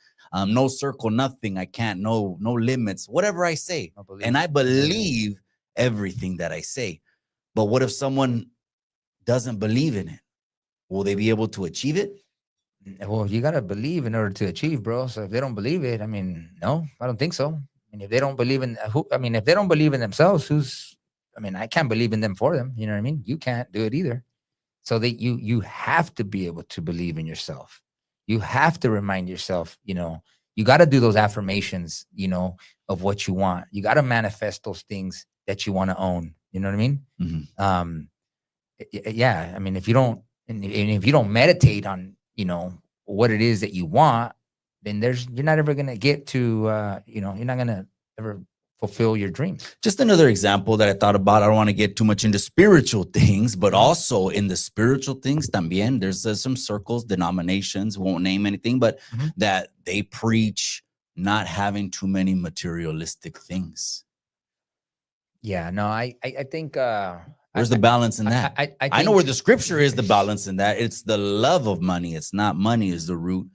[SPEAKER 2] No circle, nothing. I can't. No limits. Whatever I say, and I believe everything that I say. But what if someone doesn't believe in it? Will they be able to achieve it?
[SPEAKER 3] Well, you gotta believe in order to achieve, bro. So if they don't believe it, no, I don't think so. If they don't believe in if they don't believe in themselves, I can't believe in them for them. You know what I mean? You can't do it either. So that you have to be able to believe in yourself. You have to remind yourself, you got to do those affirmations, of what you want. You got to manifest those things that you want to own. You know what I mean?
[SPEAKER 2] Mm-hmm.
[SPEAKER 3] Yeah. If you don't, and if you don't meditate on, what it is that you want, then you're not ever going to get to, you're not going to ever fulfill your dreams.
[SPEAKER 2] Just another example that I thought about. I don't want to get too much into spiritual things, but also in the spiritual things también, there's some circles, denominations, won't name anything, but that they preach not having too many materialistic things.
[SPEAKER 3] Yeah, no, I think
[SPEAKER 2] where's the balance in that? I know where the scripture is the balance in that. It's the love of money. It's not money is the root.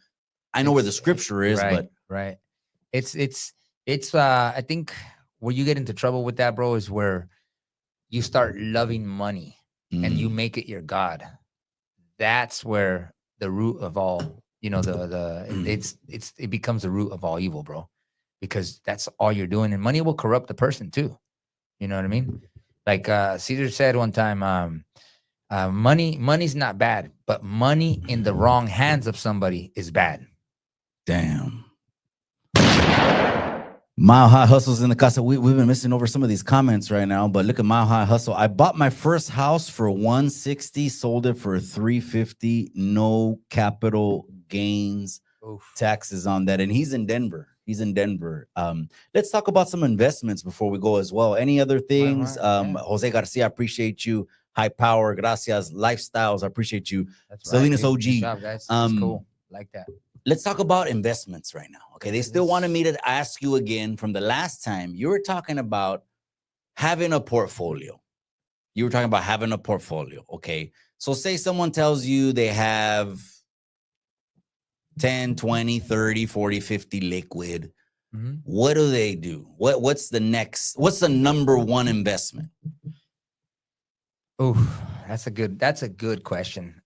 [SPEAKER 2] I know where the scripture is,
[SPEAKER 3] right,
[SPEAKER 2] but
[SPEAKER 3] right. It's I think where you get into trouble with that, bro, is where you start loving money and you make it your God. That's where the root of all, it becomes the root of all evil, bro, because that's all you're doing. And money will corrupt the person too. You know what I mean? Like Caesar said one time, money's not bad, but money in the wrong hands of somebody is bad.
[SPEAKER 2] Damn. Mile High Hustle's in the casa. We've been missing over some of these comments right now, but look at Mile High Hustle. I bought my first house for $160, sold it for $350. No capital gains taxes on that. And he's in Denver. Let's talk about some investments before we go as well. Any other things? Jose Garcia, I appreciate you. High Power, gracias. Lifestyles, I appreciate you.
[SPEAKER 3] That's
[SPEAKER 2] Salinas
[SPEAKER 3] right,
[SPEAKER 2] OG.
[SPEAKER 3] Good job, guys. That's cool. Like that.
[SPEAKER 2] Let's talk about investments right now. Okay, they still wanted me to ask you again from the last time. You were talking about having a portfolio. Okay, so say someone tells you they have 10, 20, 30, 40, 50 liquid. What do they do? What's the number one investment?
[SPEAKER 3] Oh, that's a good question.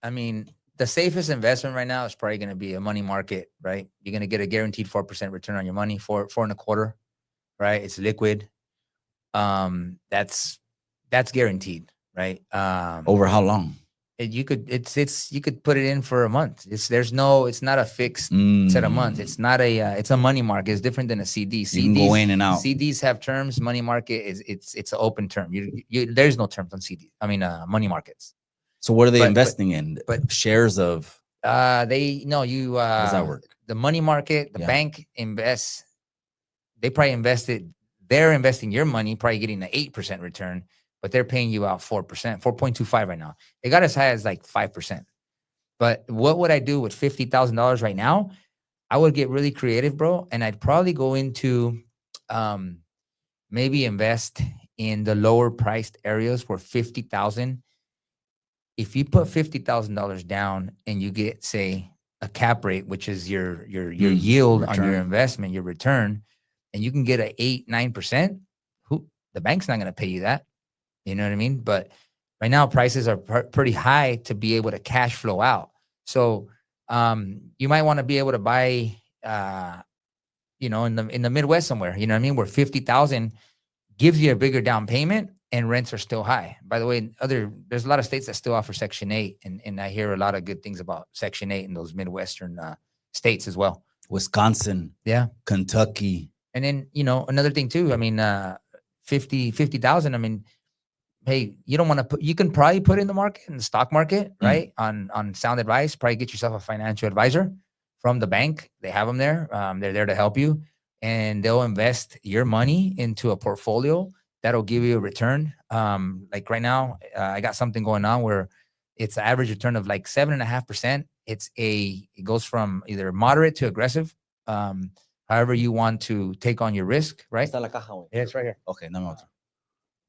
[SPEAKER 3] The safest investment right now is probably going to be a money market, right? You're going to get a guaranteed 4% return on your money, 4.25%, right? It's liquid. That's guaranteed, right?
[SPEAKER 2] Over how long?
[SPEAKER 3] You could put it in for a month. It's not a fixed set of months. It's not it's a money market. It's different than a CD.
[SPEAKER 2] You can go in and out.
[SPEAKER 3] CDs have terms. Money market it's an open term. There's no terms on CDs. Money markets.
[SPEAKER 2] So what are they investing in?
[SPEAKER 3] But
[SPEAKER 2] shares of
[SPEAKER 3] how does
[SPEAKER 2] that work?
[SPEAKER 3] The money market, the bank invests. They probably invested. They're investing your money, probably getting an 8% return, but they're paying you out 4%, 4.25 right now. It got as high as like 5%. But what would I do with $50,000 right now? I would get really creative, bro, and I'd probably go into maybe invest in the lower priced areas where 50,000. If you put $50,000 down and you get, say, a cap rate, which is your yield on your
[SPEAKER 2] return.
[SPEAKER 3] investment, your return, and you can get a 8-9%, the bank's not going to pay you that. You know what I mean? But right now prices are pretty high to be able to cash flow out. So you might want to be able to buy, in the Midwest somewhere. You know what I mean? Where 50,000 gives you a bigger down payment and rents are still high. By the way, there's a lot of states that still offer Section 8, and I hear a lot of good things about Section 8 in those Midwestern states as well.
[SPEAKER 2] Wisconsin,
[SPEAKER 3] Yeah,
[SPEAKER 2] Kentucky.
[SPEAKER 3] and then another thing too. I mean, 50,000. I mean, hey, you don't want to you can probably put in the stock market, right? On sound advice, probably get yourself a financial advisor from the bank. They have them there. They're there to help you, and they'll invest your money into a portfolio that'll give you a return. Like right now, I got something going on where it's an average return of like 7.5%. It goes from either moderate to aggressive. However you want to take on your risk, right?
[SPEAKER 2] Está la caja, güey.
[SPEAKER 3] Yeah, it's right here.
[SPEAKER 2] Okay, no more.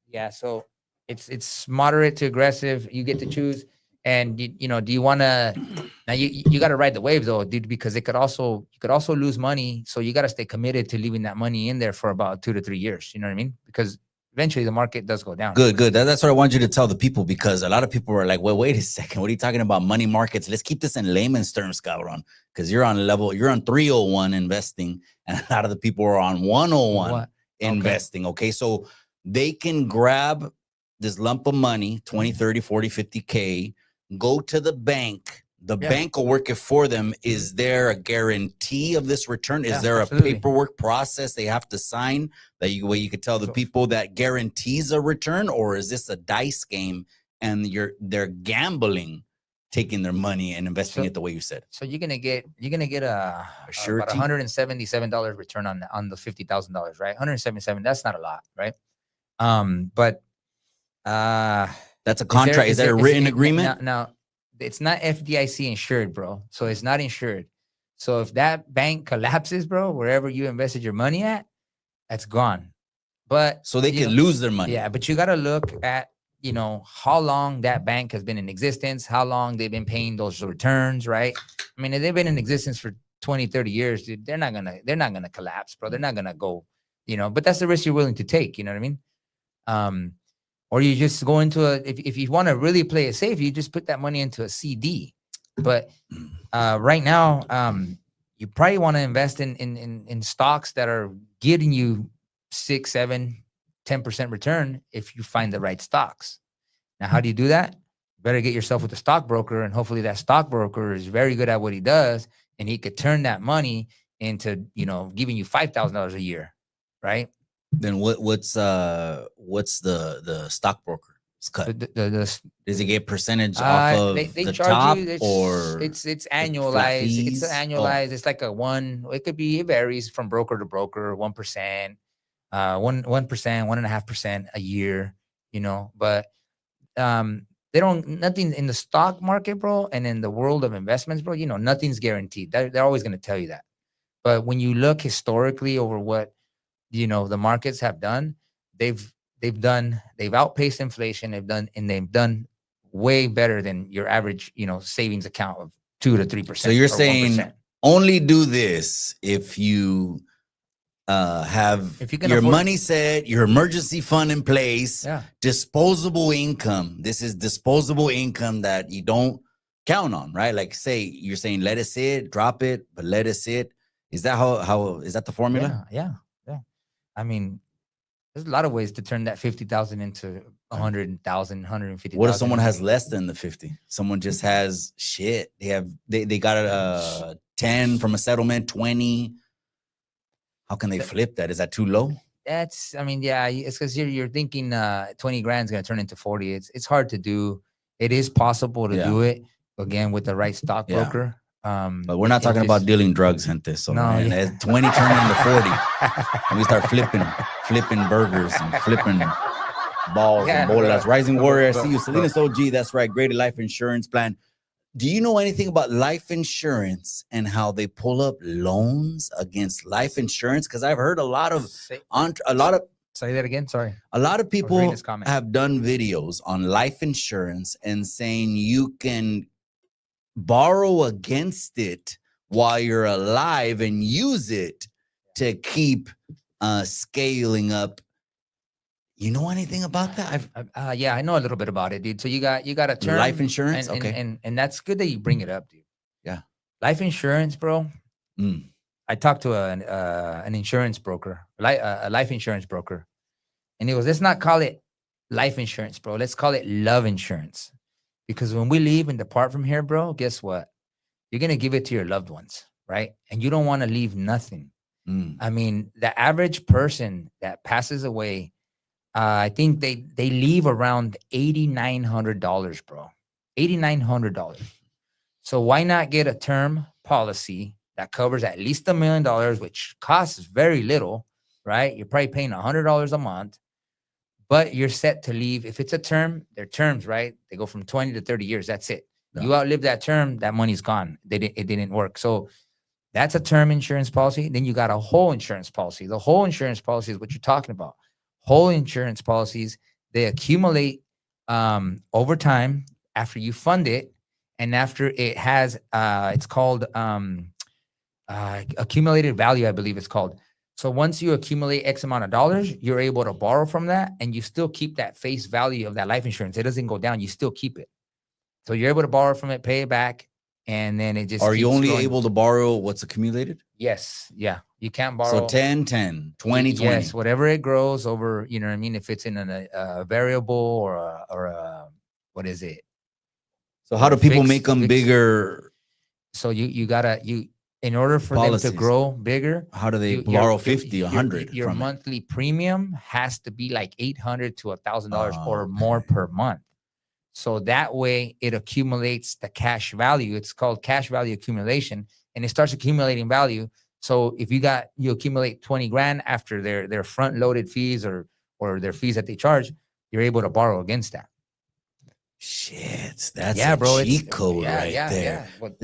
[SPEAKER 3] Yeah, so it's moderate to aggressive. You get to choose, and do you want to? Now you got to ride the wave though, dude, because you could also lose money. So you got to stay committed to leaving that money in there for about 2 to 3 years. You know what I mean? Because eventually the market does go down.
[SPEAKER 2] Good. That's what I want you to tell the people, because a lot of people are like, well, wait a second. What are you talking about? Money markets? Let's keep this in layman's terms, cabron, because you're on 301 investing, and a lot of the people are on 101 investing. Okay. So they can grab this lump of money, 20, 30, 40, 50K, go to the bank. The bank will work it for them. Is there a guarantee of this return? Is there
[SPEAKER 3] absolutely.
[SPEAKER 2] a paperwork process they have to sign that you could tell the people that guarantees a return? Or is this a dice game and they're gambling, taking their money and investing it the way you said?
[SPEAKER 3] So you're gonna get a
[SPEAKER 2] surety?
[SPEAKER 3] about $177 return on the $50,000, right? 177. That's not a lot, right? But
[SPEAKER 2] that's a contract. Is that a written agreement?
[SPEAKER 3] Now, it's not FDIC insured, bro. So it's not insured. So if that bank collapses, bro, wherever you invested your money at, that's gone. But
[SPEAKER 2] so they could lose their money.
[SPEAKER 3] Yeah, but you got to look at how long that bank has been in existence, how long they've been paying those returns, right? I mean, if they've been in existence for 20, 30 years, dude, they're not gonna collapse, bro. They're not gonna go, but that's the risk you're willing to take. You know what I mean? Or you just go into if you want to really play it safe, you just put that money into a CD. But right now, you probably want to invest in stocks that are getting you 6, 7, 10% return if you find the right stocks. Now, how do you do that? You better get yourself with a stockbroker, and hopefully that stockbroker is very good at what he does, and he could turn that money into giving you $5,000 a year, right?
[SPEAKER 2] Then what's the stockbroker cut? Does he get percentage off of
[SPEAKER 3] they
[SPEAKER 2] the
[SPEAKER 3] charge
[SPEAKER 2] top,
[SPEAKER 3] you,
[SPEAKER 2] or
[SPEAKER 3] it's annualized? It's annualized. It's like it varies from broker to broker, 1%, 1%, 1.5% a year, but nothing in the stock market, bro, and in the world of investments, bro, nothing's guaranteed. They're always going to tell you that. But when you look historically over what the markets have done, they've outpaced inflation. They've done way better than your average, savings account of 2 to 3%.
[SPEAKER 2] So you're saying 1%. Only do this if you have your money set, your emergency fund in place, disposable income. This is disposable income that you don't count on, right? Like you're saying, let it sit, drop it, but let it sit. Is that how is that the formula?
[SPEAKER 3] Yeah. I mean, there's a lot of ways to turn that 50,000 into 100,000, 150,000.
[SPEAKER 2] What if someone has less than the 50? Someone just has shit. They got a 10 from a settlement, 20. How can they flip that? Is that too low?
[SPEAKER 3] It's because you're thinking 20 grand is going to turn into 40. It's hard to do. It is possible to do it, again, with the right stockbroker.
[SPEAKER 2] But we're not talking about dealing drugs, gente. So no, 20 turning into 40. And we start flipping burgers and flipping balls and bolas. Rising Warrior, I see you. Salinas OG, that's right. Graded life insurance plan. Do you know anything about life insurance and how they pull up loans against life insurance? Because I've heard a lot of
[SPEAKER 3] Say that again. Sorry.
[SPEAKER 2] a lot of
[SPEAKER 3] I was reading
[SPEAKER 2] people
[SPEAKER 3] this comment.
[SPEAKER 2] have done videos on life insurance and saying you can borrow against it while you're alive and use it to keep scaling up. You know anything about that?
[SPEAKER 3] Yeah, I know a little bit about it, dude. So you got a term
[SPEAKER 2] Life insurance?
[SPEAKER 3] and,
[SPEAKER 2] Okay.
[SPEAKER 3] and that's good that you bring it up, dude.
[SPEAKER 2] Yeah.
[SPEAKER 3] Life insurance, bro.
[SPEAKER 2] Mm.
[SPEAKER 3] I talked to an insurance broker, a life insurance broker, and he goes, "Let's not call it life insurance, bro. Let's call it love insurance, because when we leave and depart from here, bro, guess what? You're gonna give it to your loved ones, right? And you don't want to leave nothing.
[SPEAKER 2] Mm.
[SPEAKER 3] I mean, the average person that passes away, I think they leave around $8,900, bro. $8,900. So why not get a term policy that covers at least $1 million, which costs very little, right? You're probably paying $100 a month, but you're set to leave. If it's a term, they're terms, right? They go from 20 to 30 years. That's it.
[SPEAKER 2] Yeah.
[SPEAKER 3] You outlive that term, that money's gone. It didn't work. So that's a term insurance policy. Then you got a whole insurance policy. The whole insurance policy is what you're talking about. Whole insurance policies, they accumulate over time after you fund it, and after it has it's called accumulated value, I believe it's called. So once you accumulate X amount of dollars, you're able to borrow from that, and you still keep that face value of that life insurance. It doesn't go down. You still keep it. So you're able to borrow from it, pay it back, and then it just
[SPEAKER 2] Are you
[SPEAKER 3] keeps
[SPEAKER 2] only
[SPEAKER 3] growing.
[SPEAKER 2] able to borrow what's accumulated?
[SPEAKER 3] Yes. Yeah. You can't borrow.
[SPEAKER 2] So 10, 10, 20, 20.
[SPEAKER 3] Yes, whatever it grows over, you know what I mean? If it's in a variable or a what is it?
[SPEAKER 2] So how
[SPEAKER 3] Or
[SPEAKER 2] do
[SPEAKER 3] a
[SPEAKER 2] people
[SPEAKER 3] fixed-
[SPEAKER 2] make them
[SPEAKER 3] fixed-
[SPEAKER 2] bigger?
[SPEAKER 3] So you gotta, in order for them
[SPEAKER 2] Policies.
[SPEAKER 3] to grow bigger,
[SPEAKER 2] How do they
[SPEAKER 3] you-
[SPEAKER 2] borrow
[SPEAKER 3] your-
[SPEAKER 2] 50, 100
[SPEAKER 3] your
[SPEAKER 2] from it?
[SPEAKER 3] monthly premium has to be like $800 to $1,000 or
[SPEAKER 2] Okay.
[SPEAKER 3] more per month. So that way it accumulates the cash value. It's called cash value accumulation, and it starts accumulating value. So if you accumulate 20 grand after their front loaded fees or their fees that they charge, you're able to borrow against that.
[SPEAKER 2] Shit, that's
[SPEAKER 3] Yeah,
[SPEAKER 2] a
[SPEAKER 3] bro, it's-
[SPEAKER 2] cheat code right there.
[SPEAKER 3] But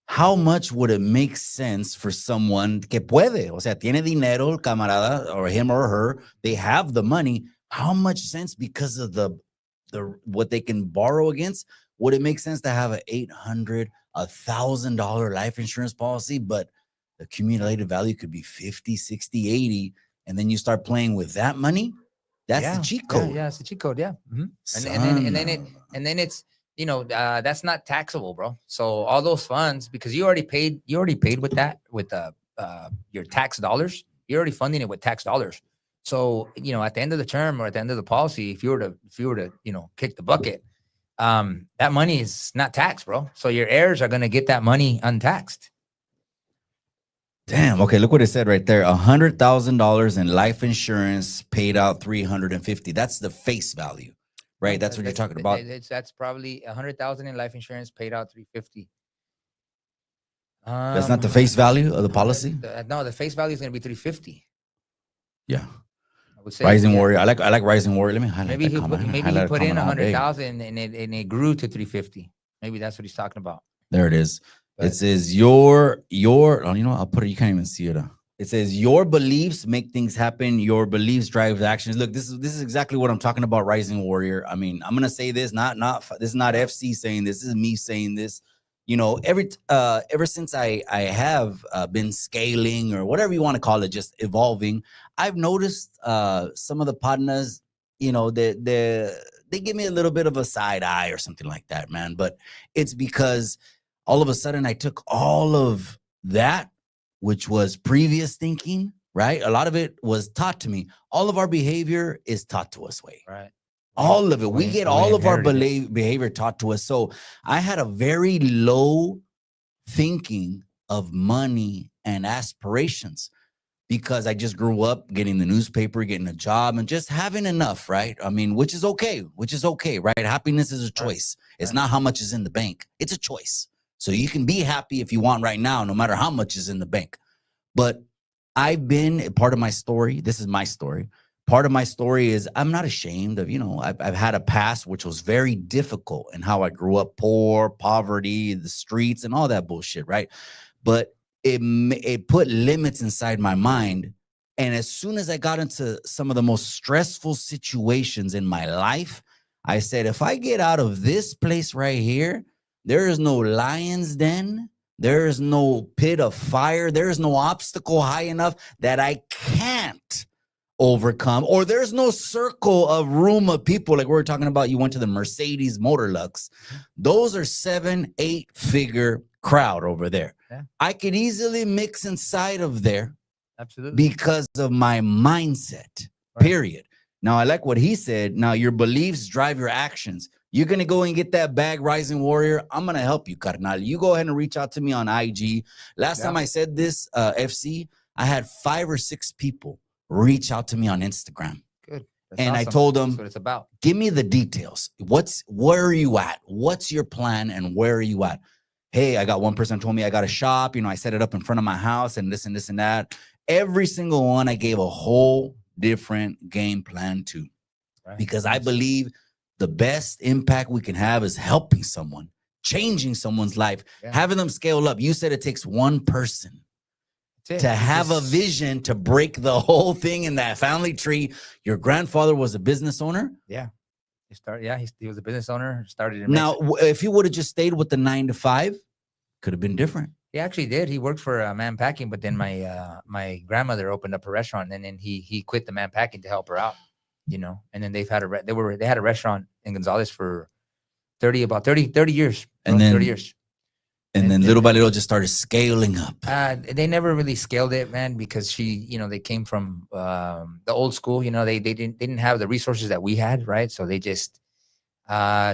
[SPEAKER 2] How much would it make sense for someone que puede, o sea, tiene dinero, el camarada, or him or her, they have the money. How much sense, because of the what they can borrow against, would it make sense to have a $800, $1,000 life insurance policy, but the accumulated value could be 50, 60, 80, and then you start playing with that money? That's the cheat code.
[SPEAKER 3] Yeah, it's the cheat code. Yeah. Mhm. And then it's, that's not taxable, bro. So all those funds, because you already paid with that, with your tax dollars. You're already funding it with tax dollars. So at the end of the term or at the end of the policy, if you were to kick the bucket, that money is not taxed, bro. So your heirs are gonna get that money untaxed.
[SPEAKER 2] Damn. Okay, look what it said right there. $100,000 in life insurance paid out 350. That's the face value, right? That's what you're talking about.
[SPEAKER 3] That's probably 100,000 in life insurance paid out 350.
[SPEAKER 2] That's not the face value of the policy.
[SPEAKER 3] No, the face value is gonna be 350.
[SPEAKER 2] Yeah.
[SPEAKER 3] I would say
[SPEAKER 2] Rising
[SPEAKER 3] yeah.
[SPEAKER 2] Warrior. I like Rising Warrior. Let me highlight
[SPEAKER 3] Maybe
[SPEAKER 2] that
[SPEAKER 3] he
[SPEAKER 2] comment.
[SPEAKER 3] put, maybe he
[SPEAKER 2] Highlight a
[SPEAKER 3] put in
[SPEAKER 2] comment all day.
[SPEAKER 3] 100,000 and it grew to 350. Maybe that's what he's talking about.
[SPEAKER 2] There it is.
[SPEAKER 3] But-
[SPEAKER 2] It says your oh, I'll put it, you can't even see it. It says your beliefs make things happen. Your beliefs drive the actions. Look, this is exactly what I'm talking about, Rising Warrior. I mean, I'm gonna say this, not this is not FC saying this. This is me saying this. Ever since I have been scaling, or whatever you want to call it, just evolving, I've noticed some of the partners, they give me a little bit of a side eye or something like that, man. But it's because all of a sudden I took all of that, which was previous thinking, right? A lot of it was taught to me. All of our behavior is taught to us, way.
[SPEAKER 3] Right.
[SPEAKER 2] All of it. We get all of our
[SPEAKER 3] inherited it.
[SPEAKER 2] behavior taught to us. So I had a very low thinking of money and aspirations, because I just grew up getting the newspaper, getting a job, and just having enough, right? I mean, which is okay, right? Happiness is a choice. It's not how much is in the bank. It's a choice. So you can be happy if you want right now, no matter how much is in the bank. But I've been part of my story. This is my story. part of my story is I'm not ashamed of, I've had a past which was very difficult and how I grew up poor, poverty, the streets and all that bullshit, right? But it put limits inside my mind. And as soon as I got into some of the most stressful situations in my life, I said, if I get out of this place right here, there is no lion's den. There is no pit of fire. There is no obstacle high enough that I can't overcome, or there's no circle of room of people like we were talking about. You went to the Mercedes Motorlux. Those are 7-8 figure crowd over there.
[SPEAKER 3] Yeah.
[SPEAKER 2] I could easily mix inside of there.
[SPEAKER 3] Absolutely.
[SPEAKER 2] Because of my mindset, period. Now, I like what he said. Now, your beliefs drive your actions. You're going to go and get that bag, Rising Warrior. I'm going to help you, carnal. You go ahead and reach out to me on IG. Last time I said this, FC, I had 5 or 6 people reach out to me on Instagram.
[SPEAKER 3] Good.
[SPEAKER 2] And awesome. I told them,
[SPEAKER 3] that's what it's about.
[SPEAKER 2] Give me the details. Where are you at? What's your plan and where are you at? Hey, I got one person told me I got a shop. I set it up in front of my house and this and this and that. Every single one, I gave a whole different game plan to, because I believe the best impact we can have is helping someone, changing someone's life, having them scale up. You said it takes one person to have a vision to break the whole thing in that family tree. Your grandfather was a business owner.
[SPEAKER 3] Yeah. He was a business owner. Started in
[SPEAKER 2] now, if he would have just stayed with the 9 to 5, could have been different.
[SPEAKER 3] He actually did. He worked for Man Packing, but then my grandmother opened up a restaurant, and then he quit the Man Packing to help her out, And then they had a restaurant in Gonzales for 30 years,
[SPEAKER 2] and then
[SPEAKER 3] 30 years,
[SPEAKER 2] and then little by little just started scaling up.
[SPEAKER 3] They never really scaled it, man, because they came from the old school. They didn't have the resources that we had, right? So they just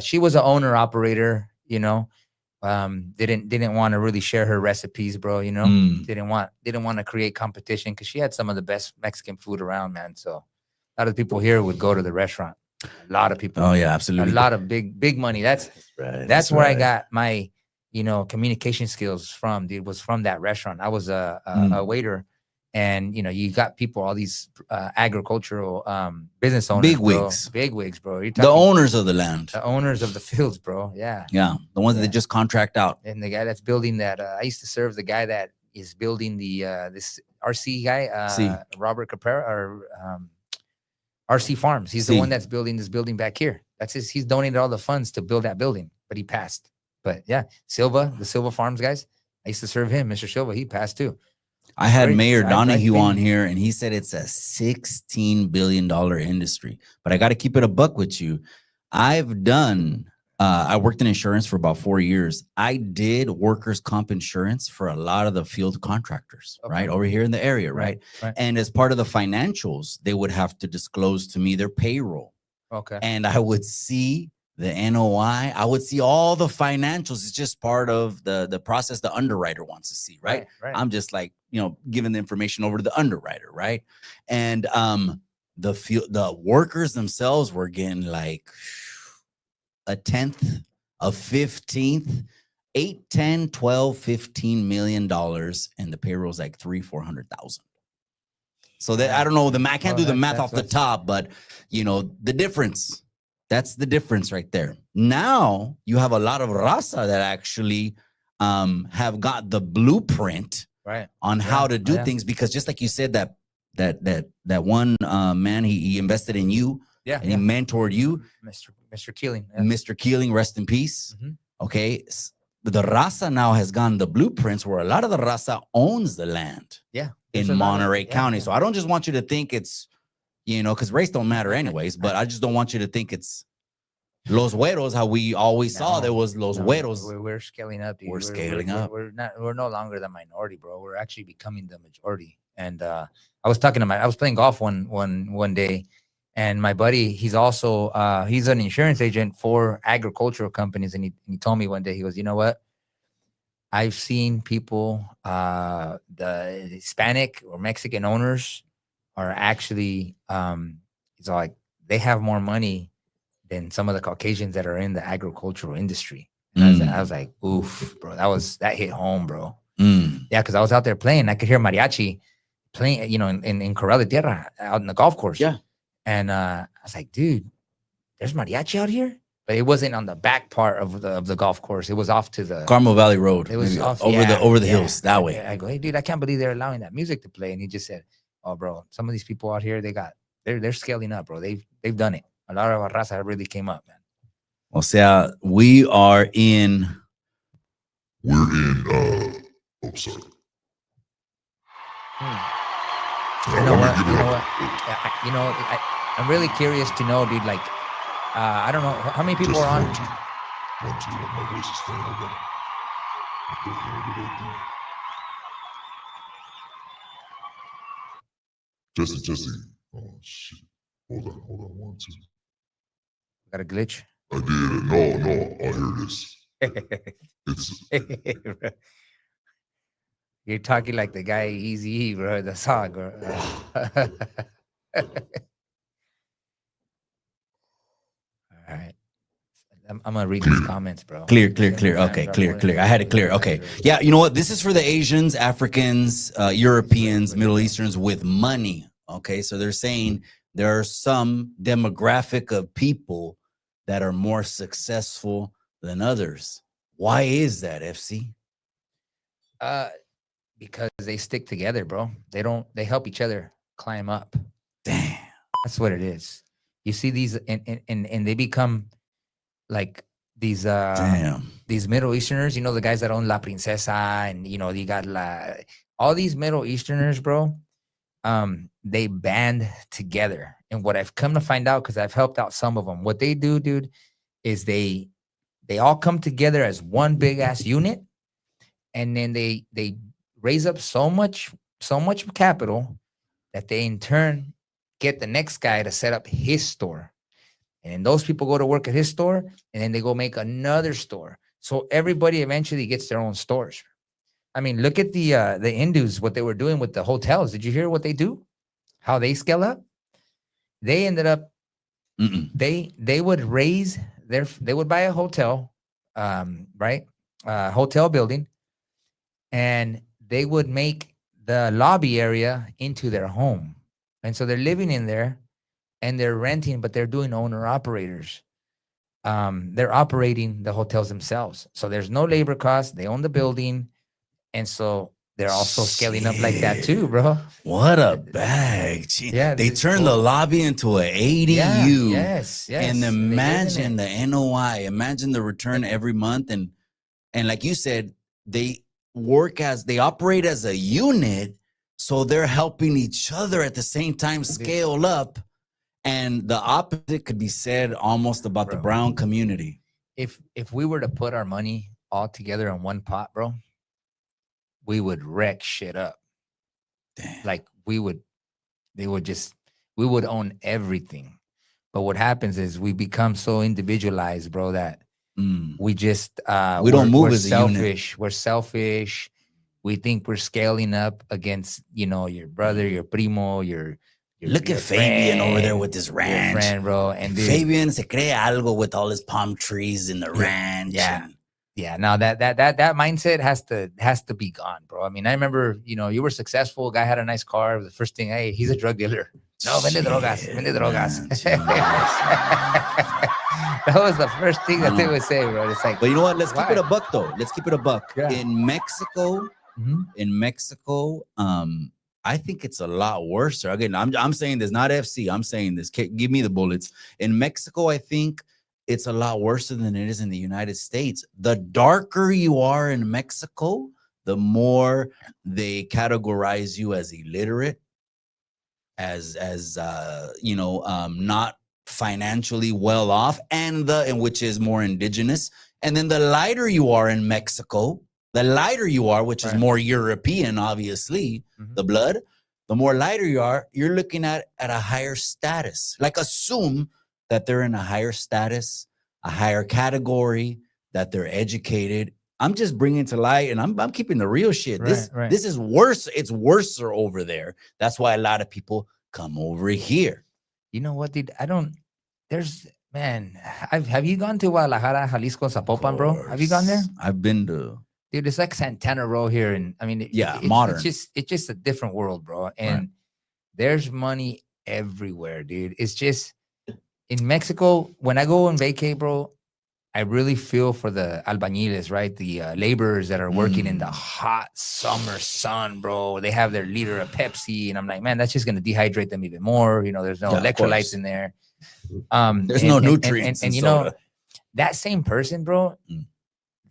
[SPEAKER 3] she was an owner operator, didn't want to really share her recipes, bro. Didn't want to create competition because she had some of the best Mexican food around, man. So a lot of people here would go to the restaurant. A lot of people.
[SPEAKER 2] Oh yeah, absolutely.
[SPEAKER 3] A lot of big money. That's where I got my communication skills from. Dude, was from that restaurant. I was a waiter, and you got people, all these agricultural business owners, big wigs, bro. You're talking,
[SPEAKER 2] the owners of the land,
[SPEAKER 3] the owners of the fields, bro. Yeah,
[SPEAKER 2] the ones that just contract out.
[SPEAKER 3] And the guy that's building that, I used to serve the guy that is building the this RC guy, Robert Caprera, or RC Farms. He's the one that's building this building back here. That's he's donated all the funds to build that building, but he passed. But yeah, the Silva Farms guys, I used to serve him, Mr. Silva. He passed too.
[SPEAKER 2] I had Mayor Donahue on here, and he said it's a $16 billion industry. But I got to keep it a buck with you. I've done, I worked in insurance for about 4 years. I did workers' comp insurance for a lot of the field contractors, right? Over here in the area, right? And as part of the financials, they would have to disclose to me their payroll.
[SPEAKER 3] Okay.
[SPEAKER 2] And I would see the NOI, I would see all the financials. It's just part of the process the underwriter wants to see, right? I'm just like, giving the information over to the underwriter, right? And the workers themselves were getting like a 10th, a 15th, 8, 10, 12, $15 million, and the payroll's like 300,000-400,000. So that I don't know I can't do the math off the top, but the difference. That's the difference right there. Now you have a lot of raza that actually have got the blueprint on how to do things, because just like you said, that one man, he invested in you, and he mentored you,
[SPEAKER 3] Mr. Keeling.
[SPEAKER 2] Mr. Keeling, rest in peace. Okay, the raza now has gone the blueprints where a lot of the raza owns the land. In Monterey County. So I don't just want you to think it's because race don't matter anyways, but I just don't want you to think it's Los Güeros, how we always saw there was Los Güeros.
[SPEAKER 3] We're scaling up, dude.
[SPEAKER 2] We're scaling up.
[SPEAKER 3] We're no longer the minority, bro. We're actually becoming the majority. And I was playing golf one day, and my buddy, he's also he's an insurance agent for agricultural companies, and he told me one day, he goes, you know what? I've seen people, the Hispanic or Mexican owners are actually, it's like they have more money than some of the Caucasians that are in the agricultural industry. And I was like, oof, bro, that hit home, bro. Yeah, because I was out there playing. I could hear mariachi playing, in Corral de Tierra out in the golf course.
[SPEAKER 2] Yeah.
[SPEAKER 3] And I was like, dude, there's mariachi out here, but it wasn't on the back part of the golf course. It was off to the
[SPEAKER 2] Carmel Valley Road.
[SPEAKER 3] It was
[SPEAKER 2] maybe
[SPEAKER 3] off
[SPEAKER 2] over
[SPEAKER 3] yeah,
[SPEAKER 2] the
[SPEAKER 3] yeah.
[SPEAKER 2] hills that way.
[SPEAKER 3] I go, hey, dude, I can't believe they're allowing that music to play. And he just said, oh, bro, some of these people out here, they're scaling up, bro. They've done it. A lot of our raza really came up, man.
[SPEAKER 2] O sea, we are in.
[SPEAKER 4] We're in, oh, sorry.
[SPEAKER 3] You know what? I'm really curious to know, dude. Like, I don't know how many people are on.
[SPEAKER 4] One, two, my voice is fine. Hold on. Jesse. Oh, shit. Hold on. 1, 2.
[SPEAKER 3] Got a glitch.
[SPEAKER 4] I did. No. Oh, here it is. It's.
[SPEAKER 3] You're talking like the guy Easy, bro. The song, bro. All right. I'm gonna read these comments, bro.
[SPEAKER 2] Clear. Okay, clear. I had it clear. Okay. Yeah, you know what? This is for the Asians, Africans, Europeans, Middle Easterns with money. Okay, so they're saying there are some demographic of people that are more successful than others. Why is that, FC?
[SPEAKER 3] Because they stick together, bro. They help each other climb up.
[SPEAKER 2] Damn.
[SPEAKER 3] That's what it is. You see these and they become like these Middle Easterners, you know, the guys that own La Princesa, and you know, you got all these Middle Easterners, bro. They band together. And what I've come to find out, because I've helped out some of them, what they do, dude, is they all come together as one big ass unit, and then they raise up so much capital that they in turn get the next guy to set up his store. And then those people go to work at his store, and then they go make another store. So everybody eventually gets their own stores. I mean, look at the Hindus, what they were doing with the hotels. Did you hear what they do? How they scale up? They ended up, they would raise they would buy a hotel, right? Hotel building, and they would make the lobby area into their home. And so they're living in there and they're renting, but they're doing owner operators. They're operating the hotels themselves. So there's no labor cost. They own the building. And so they're also scaling up like that too, bro.
[SPEAKER 2] What a bag. Gee.
[SPEAKER 3] Yeah,
[SPEAKER 2] they turned the lobby into an ADU.
[SPEAKER 3] Yes.
[SPEAKER 2] And imagine the NOI. Imagine the return every month. And like you said, they operate as a unit. So they're helping each other at the same time scale up. And the opposite could be said almost about the brown community.
[SPEAKER 3] If we were to put our money all together in one pot, bro, we would wreck shit up.
[SPEAKER 2] Damn.
[SPEAKER 3] Like we would own everything. But what happens is we become so individualized, bro, that we just
[SPEAKER 2] we don't move as
[SPEAKER 3] selfish.
[SPEAKER 2] a unit.
[SPEAKER 3] We're selfish. We think we're scaling up against, you know, your brother, your primo, your
[SPEAKER 2] Look at Fabian over there with his ranch.
[SPEAKER 3] Your friend, bro. And
[SPEAKER 2] Fabian se cree algo with all his palm trees in the ranch.
[SPEAKER 3] Yeah. Now that mindset has to be gone, bro. I mean, I remember, you know, you were successful. Guy had a nice car. The first thing, hey, he's a drug dealer. No, vende drogas. That was the first thing that they would say, bro. It's like,
[SPEAKER 2] but you know what? Let's keep it a buck, though. Let's keep it a buck.
[SPEAKER 3] Yeah.
[SPEAKER 2] In Mexico, I think it's a lot worse. Again, I'm saying this, not FC. I'm saying this. Give me the bullets. In Mexico, I think it's a lot worse than it is in the United States. The darker you are in Mexico, the more they categorize you as illiterate, as not financially well off, and which is more indigenous. And then the lighter you are in Mexico, which is more European, obviously, the blood, the more lighter you are, you're looking at a higher status. Like assume that they're in a higher status, a higher category, that they're educated. I'm just bringing to light, and I'm keeping the real shit. This is worse. It's worse over there. That's why a lot of people come over here.
[SPEAKER 3] You know what, dude? Have you gone to Guadalajara, Jalisco, Zapopan, bro? Have you gone there?
[SPEAKER 2] I've been to.
[SPEAKER 3] Dude, it's like Santana Row here, and I mean,
[SPEAKER 2] modern.
[SPEAKER 3] It's just a different world, bro. And there's money everywhere, dude. It's just in Mexico, when I go on vacay, bro, I really feel for the albañiles, right? The laborers that are working in the hot summer sun, bro. They have their liter of Pepsi, and I'm like, man, that's just gonna dehydrate them even more. You know, there's no
[SPEAKER 2] Yeah, of
[SPEAKER 3] electrolytes
[SPEAKER 2] course.
[SPEAKER 3] in there.
[SPEAKER 2] There's no nutrients in
[SPEAKER 3] and you
[SPEAKER 2] soda.
[SPEAKER 3] know, that same person, bro,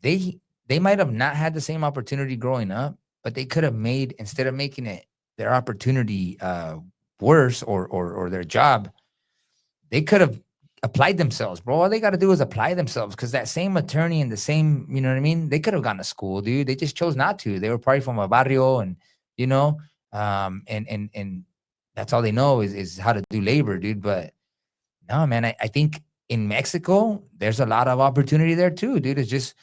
[SPEAKER 3] they might have not had the same opportunity growing up, but they could have made, instead of making it their opportunity worse or their job, they could have applied themselves, bro. All they got to do is apply themselves, because that same attorney and the same, you know what I mean? They could have gone to school, dude. They just chose not to. They were probably from a barrio, and you know, and that's all they know is how to do labor, dude. But no, man, I think in Mexico, there's a lot of opportunity there too, dude. It's just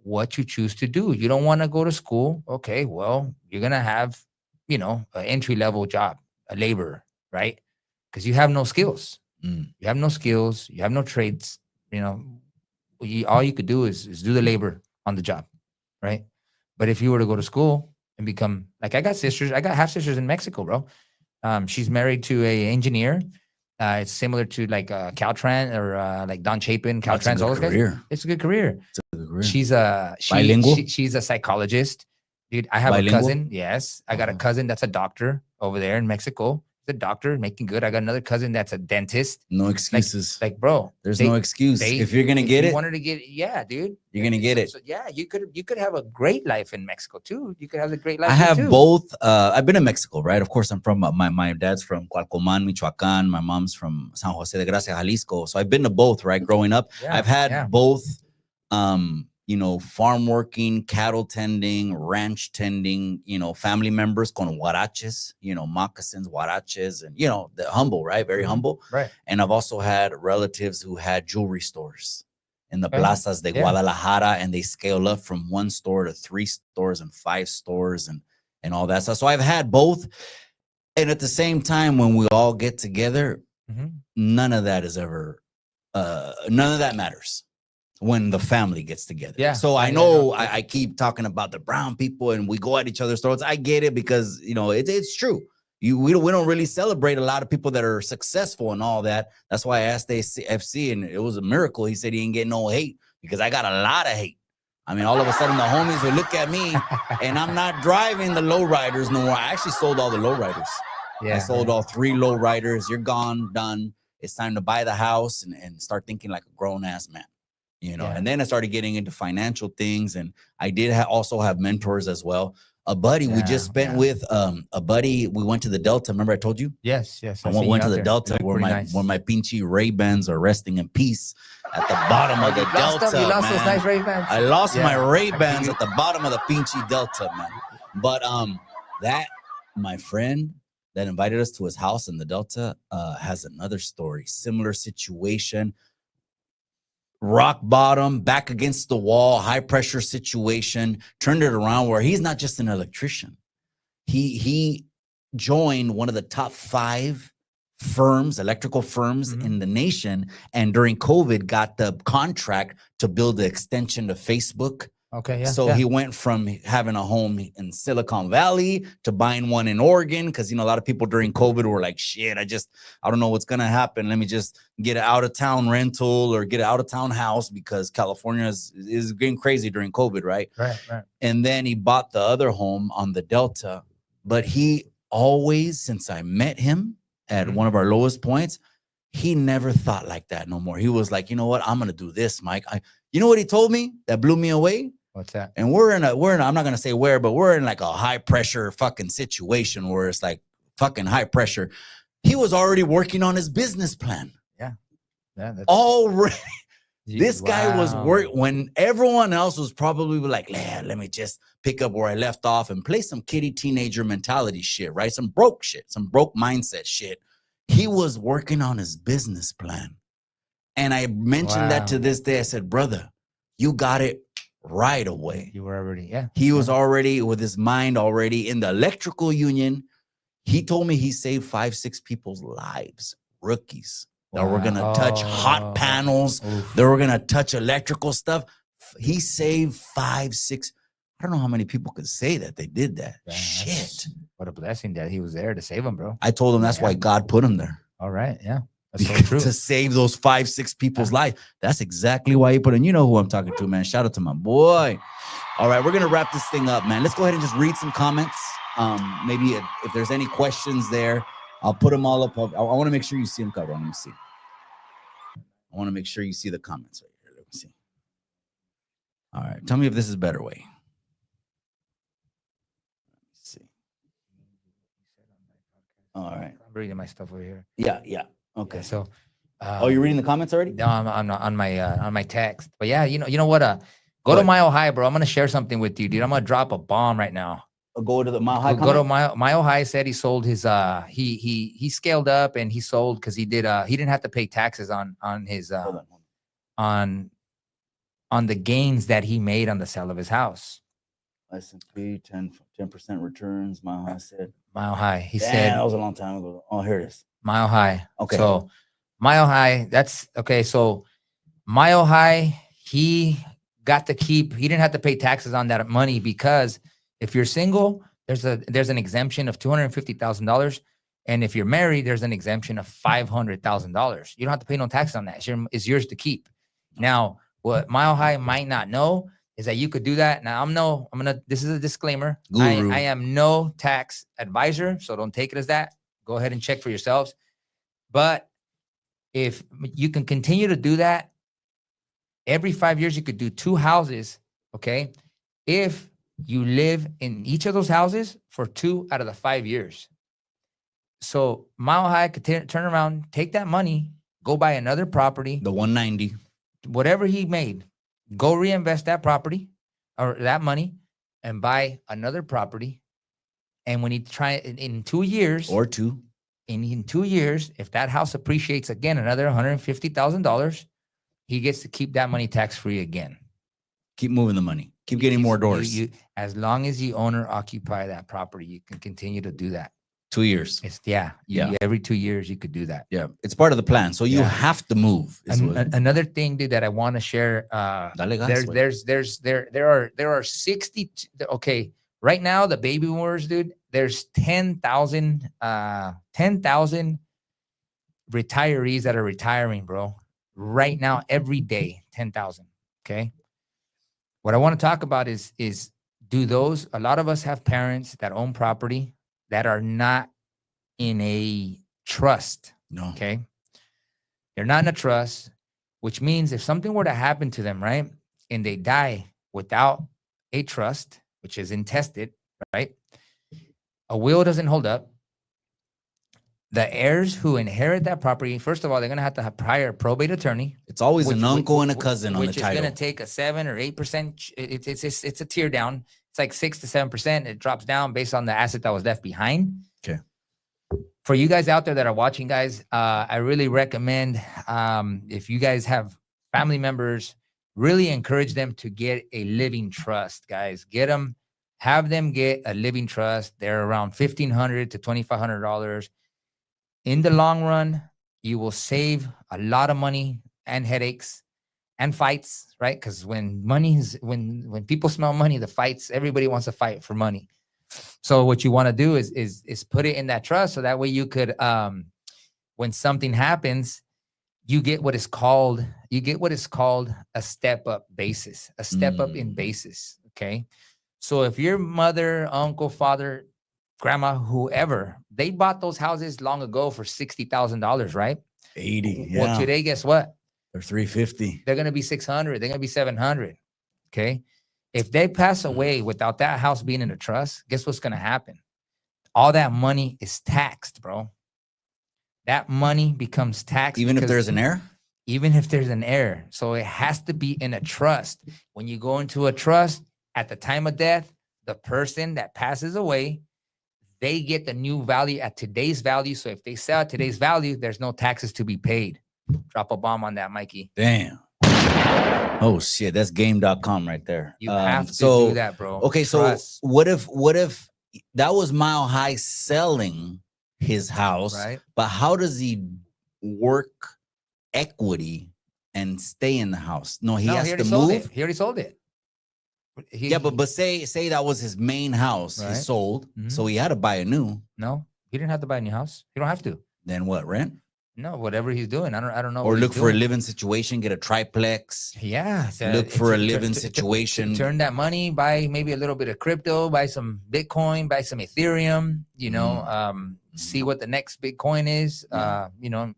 [SPEAKER 3] what you choose to do. You don't want to go to school. Okay, well, you're gonna have, you know, an entry level job, a laborer, right? Because you have no skills. You have no skills. You have no trades. You know, all you could do is do the labor on the job, right? But if you were to go to school and become, like, I got sisters. I got half sisters in Mexico, bro. She's married to a engineer. It's similar to like Caltrans or like Don Chapin, Caltrans, all those guys. It's a good career. She's
[SPEAKER 2] Bilingual?
[SPEAKER 3] she's a psychologist, dude. I have
[SPEAKER 2] Bilingual?
[SPEAKER 3] a cousin. Yes, I got a cousin that's a doctor over there in Mexico. He's a doctor making good. I got another cousin that's a dentist.
[SPEAKER 2] No excuses.
[SPEAKER 3] Like bro,
[SPEAKER 2] there's no excuse. If you're gonna get
[SPEAKER 3] you
[SPEAKER 2] it,
[SPEAKER 3] wanted to get, yeah, dude,
[SPEAKER 2] you're gonna get it.
[SPEAKER 3] So, yeah, you could have a great life in Mexico too. You could have a great life.
[SPEAKER 2] I have
[SPEAKER 3] too.
[SPEAKER 2] both. I've been in Mexico, right? Of course, I'm from my dad's from Cualcomán, Michoacán. My mom's from San Jose de Gracia, Jalisco. So I've been to both, right? Growing up, I've had both. You know, farm working, cattle tending, ranch tending, you know, family members con huaraches, you know, moccasins, huaraches, and, you know, the humble, right? Very humble.
[SPEAKER 3] Right.
[SPEAKER 2] And I've also had relatives who had jewelry stores in the plazas de Guadalajara, and they scale up from 1 store to 3 stores and 5 stores and all that stuff. So I've had both. And at the same time, when we all get together, none of that is ever, none of that matters when the family gets together. Yeah. So I know I keep talking about the brown people and we go at each other's throats. I get it, because, you know, it's true. We don't really celebrate a lot of people that are successful and all that. That's why I asked FC, and it was a miracle. He said he didn't get no hate, because I got a lot of hate. I mean, all of a sudden the homies would look at me and I'm not driving the lowriders no more. I actually sold all the lowriders. Yeah. I sold all 3 lowriders. You're gone, done. It's time to buy the house and start thinking like a grown ass man. You know, and then I started getting into financial things, and I did also have mentors as well. A buddy we just spent with, a buddy. We went to the Delta. Remember I told you?
[SPEAKER 3] Yes.
[SPEAKER 2] I went to the Delta where my pinchy Ray-Bans are resting in peace at the bottom of the Delta.
[SPEAKER 3] You lost those nice Ray-Bans.
[SPEAKER 2] I lost my Ray-Bans at the bottom of the pinchy Delta, man. But that my friend that invited us to his house in the Delta has another story, similar situation. Rock bottom, back against the wall, high pressure situation, turned it around where he's not just an electrician. He joined one of the top 5 firms, electrical firms in the nation, and during COVID got the contract to build the extension to Facebook. Okay, yeah. So he went from having a home in Silicon Valley to buying one in Oregon, because, you know, a lot of people during COVID were like, shit, I don't know what's going to happen. Let me just get an out-of-town rental or get an out-of-town house, because California is getting crazy during COVID, right? Right. And then he bought the other home on the Delta. But he always, since I met him at one of our lowest points, he never thought like that no more. He was like, you know what? I'm going to do this, Mike. You know what he told me that blew me away?
[SPEAKER 3] What's that?
[SPEAKER 2] And we're in I'm not going to say where, but we're in like a high pressure fucking situation where it's like fucking high pressure. He was already working on his business plan. Yeah. That's already. This guy was when everyone else was probably like, let me just pick up where I left off and play some kitty teenager mentality shit, right? Some broke shit, some broke mindset shit. He was working on his business plan. And I mentioned that to this day. I said, brother, you got it right away. You were already, He was already with his mind already in the electrical union. He told me he saved 5-6 people's lives, rookies, that were going to touch hot panels. They were going to touch electrical stuff. He saved 5-6 I don't know how many people could say that they did that.
[SPEAKER 3] Yeah,
[SPEAKER 2] Shit.
[SPEAKER 3] What a blessing that he was there to save him, bro.
[SPEAKER 2] I told him that's why God put him there.
[SPEAKER 3] All right. Yeah. That's so true.
[SPEAKER 2] To save those 5-6 people's life. That's exactly why he put him. You know who I'm talking to, man. Shout out to my boy. All right, we're gonna wrap this thing up, man. Let's go ahead and just read some comments. Maybe if there's any questions there, I'll put them all up. I want to make sure you see them covered. Let me see. I want to make sure you see the comments right here. Let me see. All right, tell me if this is a better way. Let me see. All right.
[SPEAKER 3] I'm reading my stuff over here.
[SPEAKER 2] Yeah. Okay.
[SPEAKER 3] Okay. So.
[SPEAKER 2] Oh, you're reading the comments already?
[SPEAKER 3] No, I'm on my text. But yeah, you know what? Go to Mile High, bro. I'm gonna share something with you, dude. I'm gonna drop a bomb right now.
[SPEAKER 2] Go to the Mile High.
[SPEAKER 3] Go to Mile High. Said he sold his he scaled up and he sold because he didn't have to pay taxes on his on the gains that he made on the sale of his house.
[SPEAKER 2] S&P 10% returns. Mile High said.
[SPEAKER 3] Mile High. He
[SPEAKER 2] Damn,
[SPEAKER 3] said
[SPEAKER 2] that was a long time ago. Oh, here it is.
[SPEAKER 3] Mile High.
[SPEAKER 2] Okay.
[SPEAKER 3] So Mile High. That's okay. So Mile High. He didn't have to pay taxes on that money because if you're single, there's an exemption of $250,000. And if you're married, there's an exemption of $500,000. You don't have to pay no tax on that. It's yours to keep. Now, what Mile High might not know is that you could do that. Now this is a disclaimer. I am no tax advisor, so don't take it as that. Go ahead and check for yourselves. But if you can continue to do that, every 5 years, you could do 2 houses, okay? If you live in each of those houses for 2 out of the 5 years. So Mile High could turn around, take that money, go buy another property.
[SPEAKER 2] The 190.
[SPEAKER 3] Whatever he made, go reinvest that property or that money and buy another property. And when he try in 2 years.
[SPEAKER 2] Or 2.
[SPEAKER 3] In 2 years, if that house appreciates again another $150,000, he gets to keep that money tax-free again.
[SPEAKER 2] Keep moving the money. Keep getting more doors.
[SPEAKER 3] As long as you own or occupy that property, you can continue to do that.
[SPEAKER 2] 2 years.
[SPEAKER 3] Every 2 years, you could do that.
[SPEAKER 2] Yeah, it's part of the plan. So you have to move.
[SPEAKER 3] Another thing, dude, that I want to share. There are 60. Okay, right now the baby boomers, dude. There's 10,000 retirees that are retiring, bro. Right now, every day, 10,000. Okay. What I want to talk about is a lot of us have parents that own property that are not in a trust.
[SPEAKER 2] No.
[SPEAKER 3] Okay. They're not in a trust, which means if something were to happen to them, right, and they die without a trust, which is intested, right? A will doesn't hold up. The heirs who inherit that property, first of all, they're going to have hire a probate attorney.
[SPEAKER 2] It's always an uncle and a cousin on the title.
[SPEAKER 3] Which is going to take a 7 or 8%. It's a tear down. It's like 6 to 7%. It drops down based on the asset that was left behind.
[SPEAKER 2] Okay.
[SPEAKER 3] For you guys out there that are watching, guys, I really recommend if you guys have family members, really encourage them to get a living trust, guys. Have them get a living trust. They're around $1,500 to $2,500. In the long run, you will save a lot of money and headaches and fights, right? Because when people smell money, the fights, everybody wants to fight for money. So what you want to do is put it in that trust so that way you could, when something happens, you get what is called a step up basis, a step up in basis. Okay. So if your mother, uncle, father, grandma, whoever, they bought those houses long ago for $60,000, right?
[SPEAKER 2] 80. Yeah.
[SPEAKER 3] Well, today, guess what?
[SPEAKER 2] They're 350.
[SPEAKER 3] They're going to be 600. They're going to be 700. Okay. If they pass away without that house being in a trust, guess what's going to happen? All that money is taxed, bro. That money becomes taxed.
[SPEAKER 2] Even if there's an heir?
[SPEAKER 3] Even if there's an heir. So it has to be in a trust. When you go into a trust at the time of death, the person that passes away, they get the new value at today's value. So if they sell at today's value, there's no taxes to be paid. Drop a bomb on that, Mikey.
[SPEAKER 2] Damn. Oh shit, that's game.com right there.
[SPEAKER 3] You have to do that, bro.
[SPEAKER 2] Okay,
[SPEAKER 3] Trust.
[SPEAKER 2] so what if that was Mile High selling his house,
[SPEAKER 3] right?
[SPEAKER 2] But how does he work equity and stay in the house? No, he has to move.
[SPEAKER 3] He already sold it.
[SPEAKER 2] Yeah, but say that was his main house. He
[SPEAKER 3] Right.
[SPEAKER 2] sold,
[SPEAKER 3] Mhm.
[SPEAKER 2] so he had to buy a new.
[SPEAKER 3] no, he didn't have to buy a new house. You don't have to.
[SPEAKER 2] Then what? Rent
[SPEAKER 3] No, whatever he's doing. I don't know.
[SPEAKER 2] or
[SPEAKER 3] what
[SPEAKER 2] look
[SPEAKER 3] he's
[SPEAKER 2] for a
[SPEAKER 3] doing.
[SPEAKER 2] living situation, get a triplex.
[SPEAKER 3] Yeah.
[SPEAKER 2] Look for a living situation.
[SPEAKER 3] Turn that money, buy maybe a little bit of crypto, buy some Bitcoin, buy some Ethereum, see what the next Bitcoin is,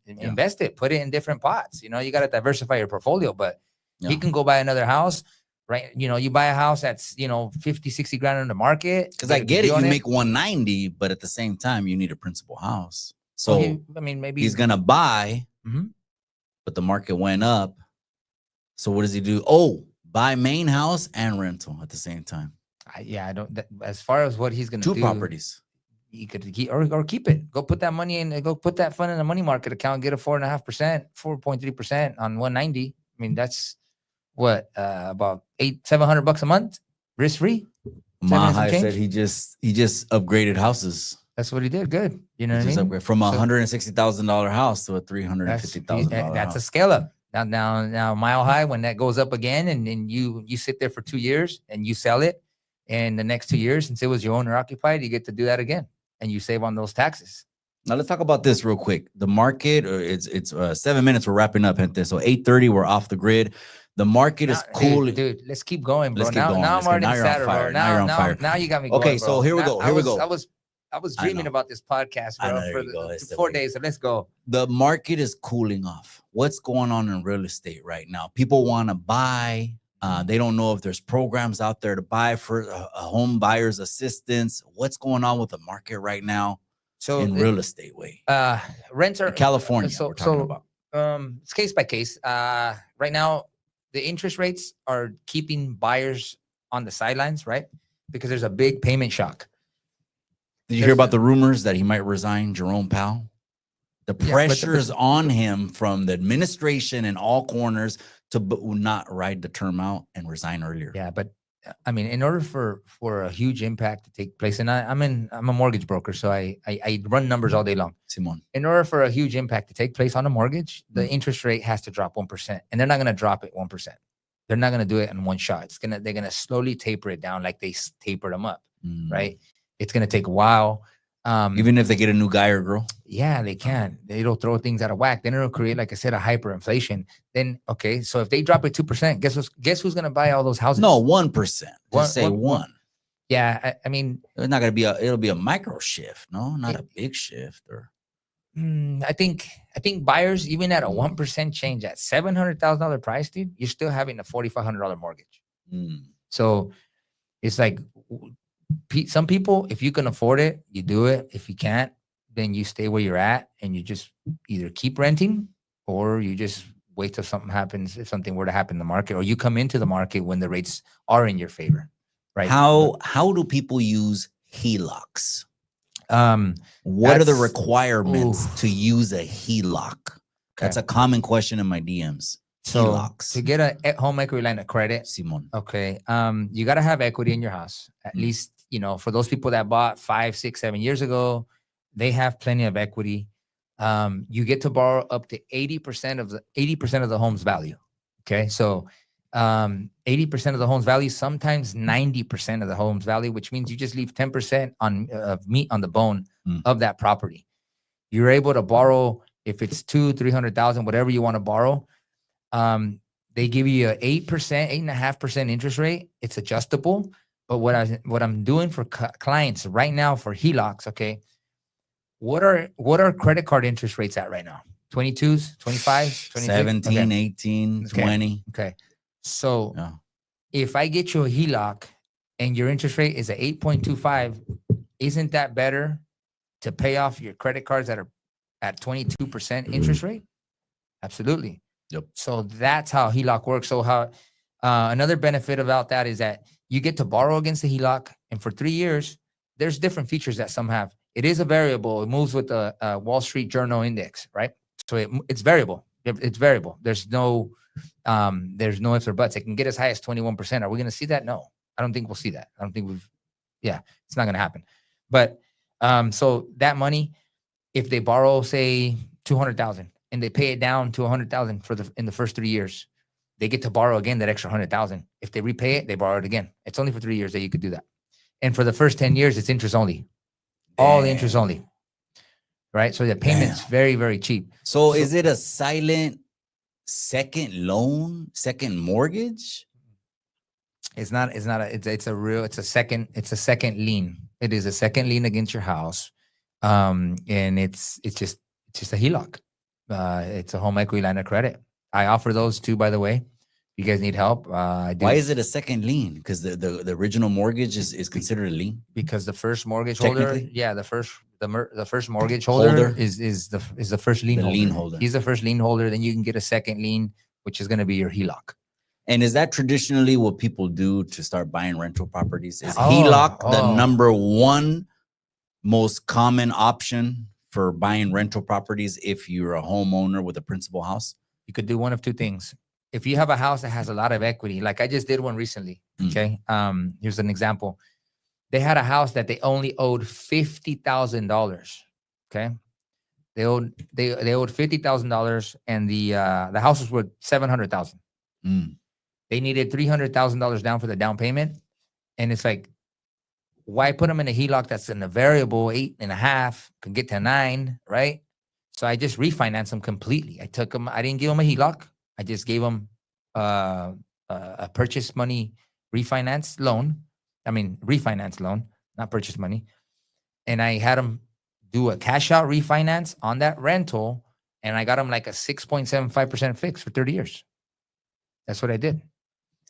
[SPEAKER 3] invest it, put it in different pots. You got to diversify your portfolio, but he can go buy another house, right? You buy a house that's, 50, 60 grand on the market.
[SPEAKER 2] Because I get it. You make 190, but at the same time, you need a principal house. So
[SPEAKER 3] maybe
[SPEAKER 2] he's going to buy, but the market went up. So what does he do? Oh, buy main house and rental at the same time.
[SPEAKER 3] I don't. As far as what he's going to do,
[SPEAKER 2] two properties.
[SPEAKER 3] He could or keep it. Go put that money in. Go put that fund in a money market account. Get a 4.5%, 4.3% on 190. I mean, that's what about $700 a month, risk free.
[SPEAKER 2] Mahai said he just upgraded houses.
[SPEAKER 3] That's what he did. Good. You know what I mean?
[SPEAKER 2] From $160,000 house to a $350,000.
[SPEAKER 3] That's a scale up. Now, Mile High, when that goes up again, and then you sit there for 2 years and you sell it, and the next 2 years, since it was your owner occupied, you get to do that again, and you save on those taxes.
[SPEAKER 2] Now let's talk about this real quick. The market, it's 7 minutes. We're wrapping up at this. So 8:30, we're off the grid. The market is cool,
[SPEAKER 3] dude. Let's keep going, bro.
[SPEAKER 2] Let's keep going.
[SPEAKER 3] Now I'm already sad, bro. Now you're
[SPEAKER 2] on fire.
[SPEAKER 3] Now you got me going.
[SPEAKER 2] Okay,
[SPEAKER 3] bro.
[SPEAKER 2] so here we go. Here we go.
[SPEAKER 3] I was dreaming about this podcast, bro, for 4 days. So let's go.
[SPEAKER 2] The market is cooling off. What's going on in real estate right now? People want to buy. They don't know if there's programs out there to buy for a home buyer's assistance. What's going on with the market right now? So in real estate way,
[SPEAKER 3] rents are
[SPEAKER 2] in California. We're talking about.
[SPEAKER 3] It's case by case. Right now, the interest rates are keeping buyers on the sidelines, right? Because there's a big payment shock.
[SPEAKER 2] Did you hear about the rumors that he might resign, Jerome Powell? The pressure is on him from the administration in all corners to not ride the term out and resign earlier.
[SPEAKER 3] Yeah, but I mean, in order for a huge impact to take place, and I'm a mortgage broker, so I run numbers all day long.
[SPEAKER 2] Simon,
[SPEAKER 3] in order for a huge impact to take place on a mortgage, the interest rate has to drop 1%, and they're not going to drop it 1%. They're not going to do it in one shot. They're going to slowly taper it down like they tapered them up, right? It's going to take a while.
[SPEAKER 2] Even if they get a new guy or girl?
[SPEAKER 3] Yeah, they can. It'll throw things out of whack. Then it'll create, like I said, a hyperinflation. Then, okay, so if they drop it 2%, guess who's going to buy all those houses?
[SPEAKER 2] No, 1%. Just say one.
[SPEAKER 3] Yeah, I mean.
[SPEAKER 2] It's not going to be it'll be a micro shift, no? Not a big shift. Or
[SPEAKER 3] I think buyers, even at a 1% change at $700,000 price, dude, you're still having a $4,500 mortgage. So it's like, some people, if you can afford it, you do it. If you can't, then you stay where you're at and you just either keep renting or you just wait till something happens. If something were to happen in the market, or you come into the market when the rates are in your favor, right?
[SPEAKER 2] How do people use HELOCs? What are the requirements to use a HELOC? That's a common question in my DMs.
[SPEAKER 3] So
[SPEAKER 2] HELOCs.
[SPEAKER 3] to get a home equity line of credit,
[SPEAKER 2] Simon.
[SPEAKER 3] Okay. You got to have equity in your house. At least, for those people that bought 5, 6, 7 years ago, they have plenty of equity. You get to borrow up to 80% of the home's value. Okay. So 80% of the home's value, sometimes 90% of the home's value, which means you just leave 10% of meat on the bone of that property. You're able to borrow, if it's $200,000-$300,000, whatever you want to borrow. They give you a 8%, 8.5% interest rate. It's adjustable. But what I'm doing for clients right now for HELOCs, okay, what are credit card interest rates at right now? 22s, 25s,
[SPEAKER 2] 17, okay. 18,
[SPEAKER 3] okay.
[SPEAKER 2] 20.
[SPEAKER 3] Okay. So if I get you a HELOC and your interest rate is at 8.25, isn't that better to pay off your credit cards that are at 22% interest rate? Absolutely.
[SPEAKER 2] Yep.
[SPEAKER 3] So that's how HELOC works. So how another benefit about that is that you get to borrow against the HELOC, and for 3 years, there's different features that some have. It is a variable. It moves with the Wall Street Journal Index, right? So it's variable. It's variable. There's no ifs or buts. It can get as high as 21%. Are we going to see that? No, I don't think we'll see that. I don't think it's not going to happen. But so that money, if they borrow, say, $200,000 and they pay it down to $100,000 in the first 3 years, they get to borrow again that extra 100,000. If they repay it, they borrow it again. It's only for 3 years that you could do that. And for the first 10 years, it's interest only. All interest
[SPEAKER 2] Damn.
[SPEAKER 3] only. Right? So the payment's very, very cheap.
[SPEAKER 2] So is it a silent second loan, second mortgage?
[SPEAKER 3] It's a second lien. It is a second lien against your house. And it's just a HELOC. It's a home equity line of credit. I offer those too, by the way. If you guys need help, I do.
[SPEAKER 2] Why is it a second lien? Because the original mortgage is considered a lien.
[SPEAKER 3] Because the first mortgage holder,
[SPEAKER 2] Technically?
[SPEAKER 3] the first mortgage holder is the first lien
[SPEAKER 2] The
[SPEAKER 3] holder.
[SPEAKER 2] lien holder.
[SPEAKER 3] He's the first lien holder. Then you can get a second lien, which is going to be your HELOC.
[SPEAKER 2] And is that traditionally what people do to start buying rental properties? Is HELOC the number one most common option for buying rental properties if you're a homeowner with a principal house?
[SPEAKER 3] You could do one of two things. If you have a house that has a lot of equity, like I just did one recently, okay? Here's an example. They had a house that they only owed $50,000, okay? They owed $50,000, and the house was worth $700,000. They needed $300,000 down for the down payment, and it's like, why put them in a HELOC that's in a variable 8.5, can get to 9, right? So I just refinanced them completely. I didn't give them a HELOC. I just gave them a purchase money refinance loan, not purchase money. And I had them do a cash out refinance on that rental, and I got them like a 6.75% fix for 30 years. That's what I did.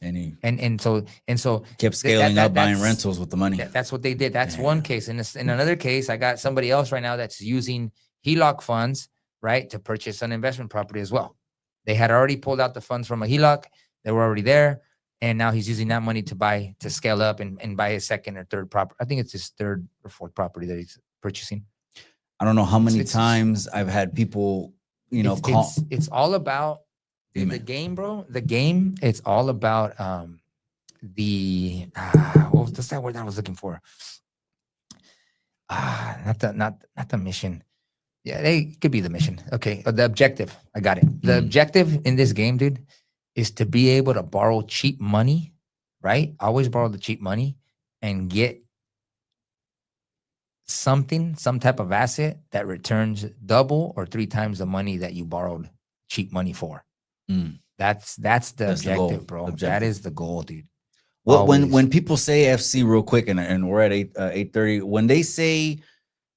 [SPEAKER 3] And so
[SPEAKER 2] kept scaling up buying rentals with the money.
[SPEAKER 3] That's what they did. That's one case. In another case, I got somebody else right now that's using HELOC funds, right, to purchase an investment property as well. They had already pulled out the funds from a HELOC. They were already there. And now he's using that money to scale up and buy his second or third property. I think it's his third or fourth property that he's purchasing.
[SPEAKER 2] I don't know how many times I've had people, call.
[SPEAKER 3] It's all about the game, bro. The game, it's all about what's that word I was looking for? Not the mission. Yeah, it could be the mission. Okay, the objective. I got it. The objective in this game, dude, is to be able to borrow cheap money, right? Always borrow the cheap money and get some type of asset that returns double or 3 times the money that you borrowed cheap money for. That's the objective, bro. That is the goal, dude.
[SPEAKER 2] Well, when people say FC real quick, and we're at 8:30, when they say,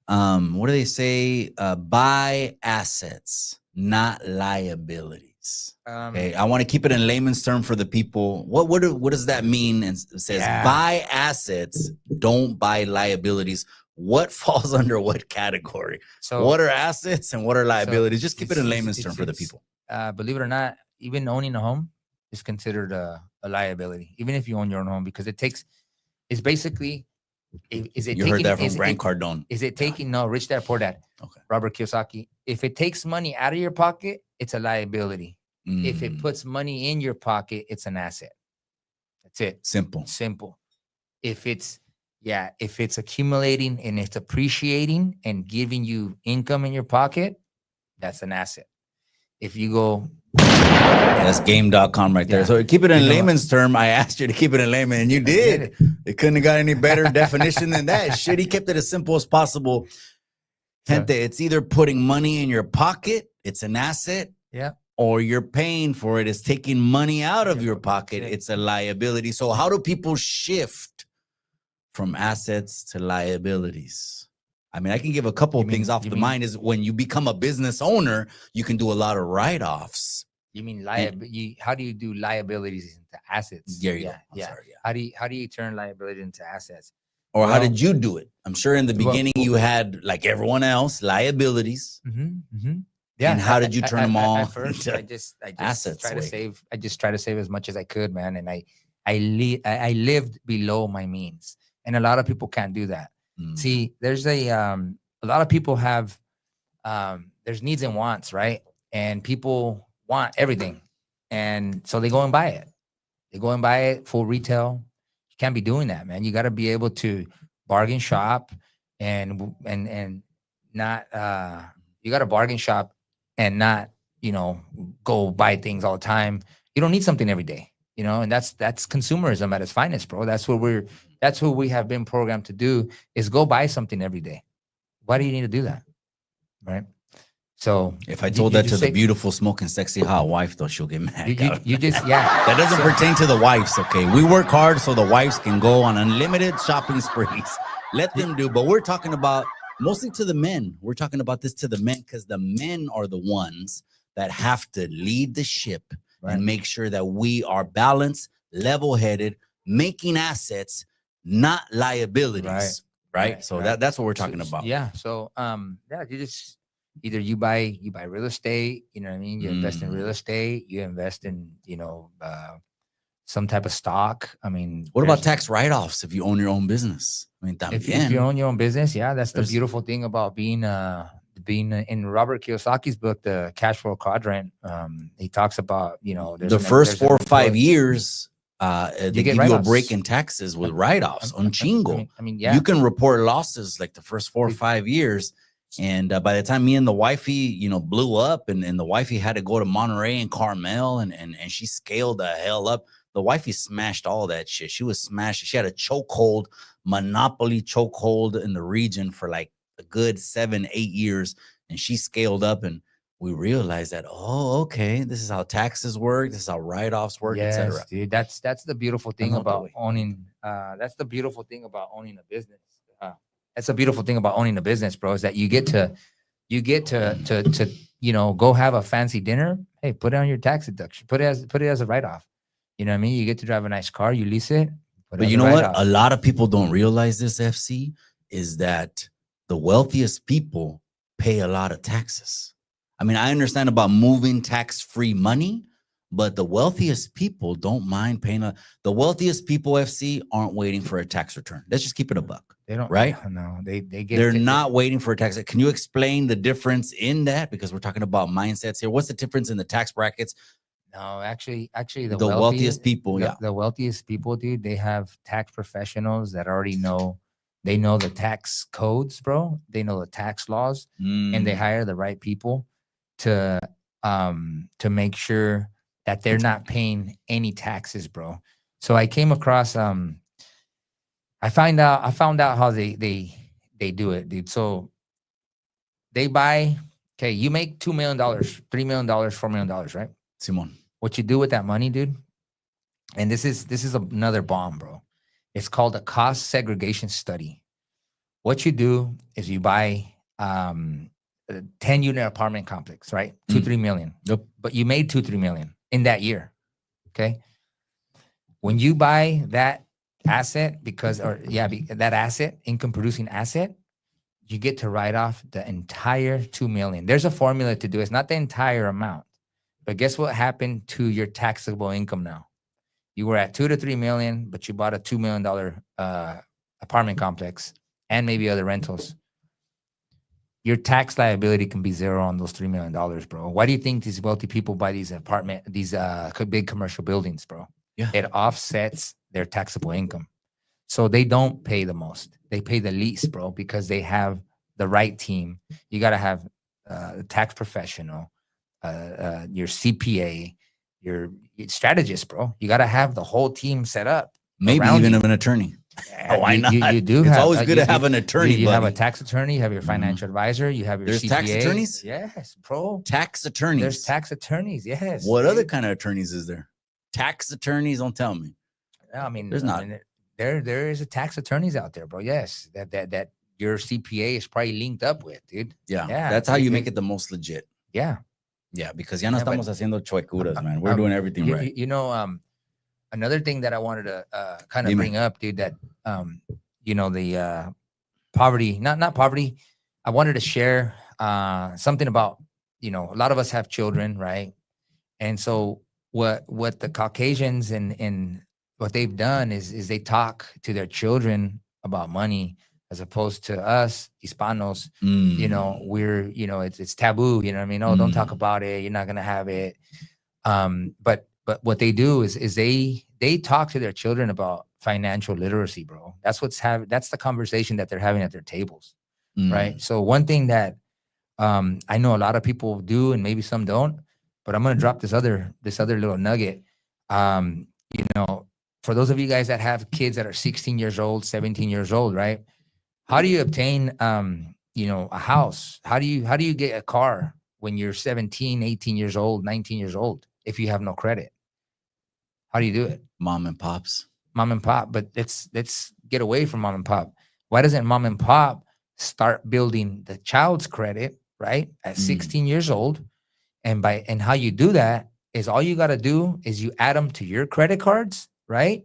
[SPEAKER 2] what do they say? Buy assets, not liabilities. Okay, I want to keep it in layman's term for the people. What does that mean? And it says buy assets, don't buy liabilities. What falls under what category? So what are assets and what are liabilities? Just keep it in layman's term for the people.
[SPEAKER 3] Believe it or not, even owning a home is considered a liability, even if you own your own home, because it's basically,
[SPEAKER 2] you heard that from Grant Cardone.
[SPEAKER 3] Is it taking, no, Rich Dad, Poor Dad, okay. Robert Kiyosaki. If it takes money out of your pocket, it's a liability. If it puts money in your pocket, it's an asset. That's it. Simple. If it's accumulating and it's appreciating and giving you income in your pocket, that's an asset. If you go,
[SPEAKER 2] that's game.com right there. So keep it in layman's term. I asked you to keep it in layman, and you did. It couldn't have got any better definition than that. Shit, he kept it as simple as possible. Gente, it's either putting money in your pocket, it's an asset, or you're paying for it. It's taking money out of your pocket. It's a liability. So how do people shift from assets to liabilities? I mean, I can give a couple of things off the mind. Is when you become a business owner, you can do a lot of write-offs.
[SPEAKER 3] You mean how do you do liabilities into assets?
[SPEAKER 2] Yeah.
[SPEAKER 3] How do you turn liability into assets?
[SPEAKER 2] Or how did you do it? I'm sure in the beginning you had, like everyone else, liabilities.
[SPEAKER 3] Yeah.
[SPEAKER 2] And how did you turn them all?
[SPEAKER 3] At first, I just
[SPEAKER 2] assets
[SPEAKER 3] try to save. I just try to save as much as I could, man. And I lived below my means, and a lot of people can't do that. See, there's a lot of people have there's needs and wants, right? And people want everything, and so they go and buy it. They go and buy it full retail. You can't be doing that, man. You got to be able to bargain shop and not you got to bargain shop and not go buy things all the time You don't need something every day, and that's consumerism at its finest, bro. That's what we have been programmed to do, is go buy something every day. Why do you need to do that? Right? So
[SPEAKER 2] If I told that to the beautiful, smoking, sexy, hot wife, though, she'll get mad.
[SPEAKER 3] you just, yeah.
[SPEAKER 2] That doesn't pertain to the wives, okay? We work hard so the wives can go on unlimited shopping sprees. Let them do. But we're talking about mostly to the men. We're talking about this to the men because the men are the ones that have to lead the ship and make sure that we are balanced, level-headed, making assets, not liabilities. Right? So that's what we're talking about.
[SPEAKER 3] Yeah. So you just either you buy real estate, you know what I mean? You invest in real estate, you invest in, some type of stock. I mean,
[SPEAKER 2] what about tax write-offs if you own your own business? I mean,
[SPEAKER 3] if you own your own business, that's the beautiful thing about being in Robert Kiyosaki's book, The Cash Flow Quadrant. He talks about,
[SPEAKER 2] the first 4 or 5 years, they give you a break in taxes with write-offs on chingo.
[SPEAKER 3] I mean,
[SPEAKER 2] you can report losses like the first 4 or 5 years. And by the time me and the wifey, blew up and the wifey had to go to Monterey and Carmel and she scaled the hell up. The wifey smashed all that shit. She was smashed. She had a chokehold, monopoly chokehold in the region for like a good 7-8 years. And she scaled up and we realized that, okay, this is how taxes work. This is how write-offs work, etc.
[SPEAKER 3] Dude, that's the beautiful thing about owning. That's the beautiful thing about owning a business. That's the beautiful thing about owning a business, bro, is that you get to go have a fancy dinner. Hey, put it on your tax deduction. Put it as a write-off. You know what I mean? You get to drive a nice car, you lease it.
[SPEAKER 2] But you know what? A lot of people don't realize this, FC, is that the wealthiest people pay a lot of taxes. I mean, I understand about moving tax-free money, but the wealthiest people don't mind paying. The wealthiest people, FC, aren't waiting for a tax return. Let's just keep it a buck.
[SPEAKER 3] They don't,
[SPEAKER 2] right?
[SPEAKER 3] No,
[SPEAKER 2] they're not waiting for a tax. Can you explain the difference in that? Because we're talking about mindsets here. What's the difference in the tax brackets?
[SPEAKER 3] No, actually, the
[SPEAKER 2] wealthiest people,
[SPEAKER 3] the wealthiest people, dude, they have tax professionals that already know. They know the tax codes, bro. They know the tax laws, and they hire the right people to make sure that they're not paying any taxes, bro. So I came across I found out how they do it, dude. So they buy, okay, you make $2 million, $3 million, $4 million, right?
[SPEAKER 2] Simon.
[SPEAKER 3] What you do with that money, dude? And this is another bomb, bro. It's called a cost segregation study. What you do is you buy a 10-unit apartment complex, right? 2-3 million.
[SPEAKER 2] Yep.
[SPEAKER 3] But you made 2-3 million in that year. Okay. When you buy that asset, that asset, income producing asset, you get to write off the entire 2 million. There's a formula to do it. It's not the entire amount. But guess what happened to your taxable income now? You were at 2 to 3 million, but you bought a $2 million apartment complex and maybe other rentals. Your tax liability can be zero on those $3 million, bro. Why do you think these wealthy people buy these big commercial buildings, bro?
[SPEAKER 2] Yeah.
[SPEAKER 3] It offsets their taxable income. So they don't pay the most. They pay the least, bro, because they have the right team. You got to have a tax professional, your CPA, your strategist, bro. You got to have the whole team set up.
[SPEAKER 2] Maybe even an attorney.
[SPEAKER 3] Yeah,
[SPEAKER 2] why not?
[SPEAKER 3] You do.
[SPEAKER 2] It's always good to have an attorney.
[SPEAKER 3] You have a tax attorney. You have your financial advisor. You have your
[SPEAKER 2] There's
[SPEAKER 3] CPA.
[SPEAKER 2] tax attorneys?
[SPEAKER 3] Yes, bro.
[SPEAKER 2] Tax attorneys.
[SPEAKER 3] There's tax attorneys. Yes.
[SPEAKER 2] What other kind of attorneys is there? Tax attorneys? Don't tell me.
[SPEAKER 3] I mean,
[SPEAKER 2] there's not.
[SPEAKER 3] There is a tax attorneys out there, bro. Yes, that your CPA is probably linked up with, dude.
[SPEAKER 2] Yeah. That's how you make it the most legit.
[SPEAKER 3] Yeah.
[SPEAKER 2] Yeah, because ya no estamos haciendo chuecuras, man. We're doing everything right.
[SPEAKER 3] Another thing that I wanted to kind of bring up, dude, that the poverty, not poverty. I wanted to share something about, a lot of us have children, right? And so what the Caucasians and what they've done is they talk to their children about money, as opposed to us Hispanos. We're, it's taboo, you know what I mean? Oh, don't talk about it. You're not going to have it. But what they do is they talk to their children about financial literacy, bro. That's the conversation that they're having at their tables. Right. So one thing that I know a lot of people do, and maybe some don't, But I'm gonna drop this other little nugget. You know, for those of you guys that have kids that are 16 years old, 17 years old, right? How do you obtain you know, a house? How do you get a car when you're 17, 18 years old, 19 years old if you have no credit? How do you do it?
[SPEAKER 2] Mom and pops.
[SPEAKER 3] Mom and pop, but let's get away from mom and pop. Why doesn't mom and pop start building the child's credit, right? At 16 years old. And how you do that is all you got to do is you add them to your credit cards, right?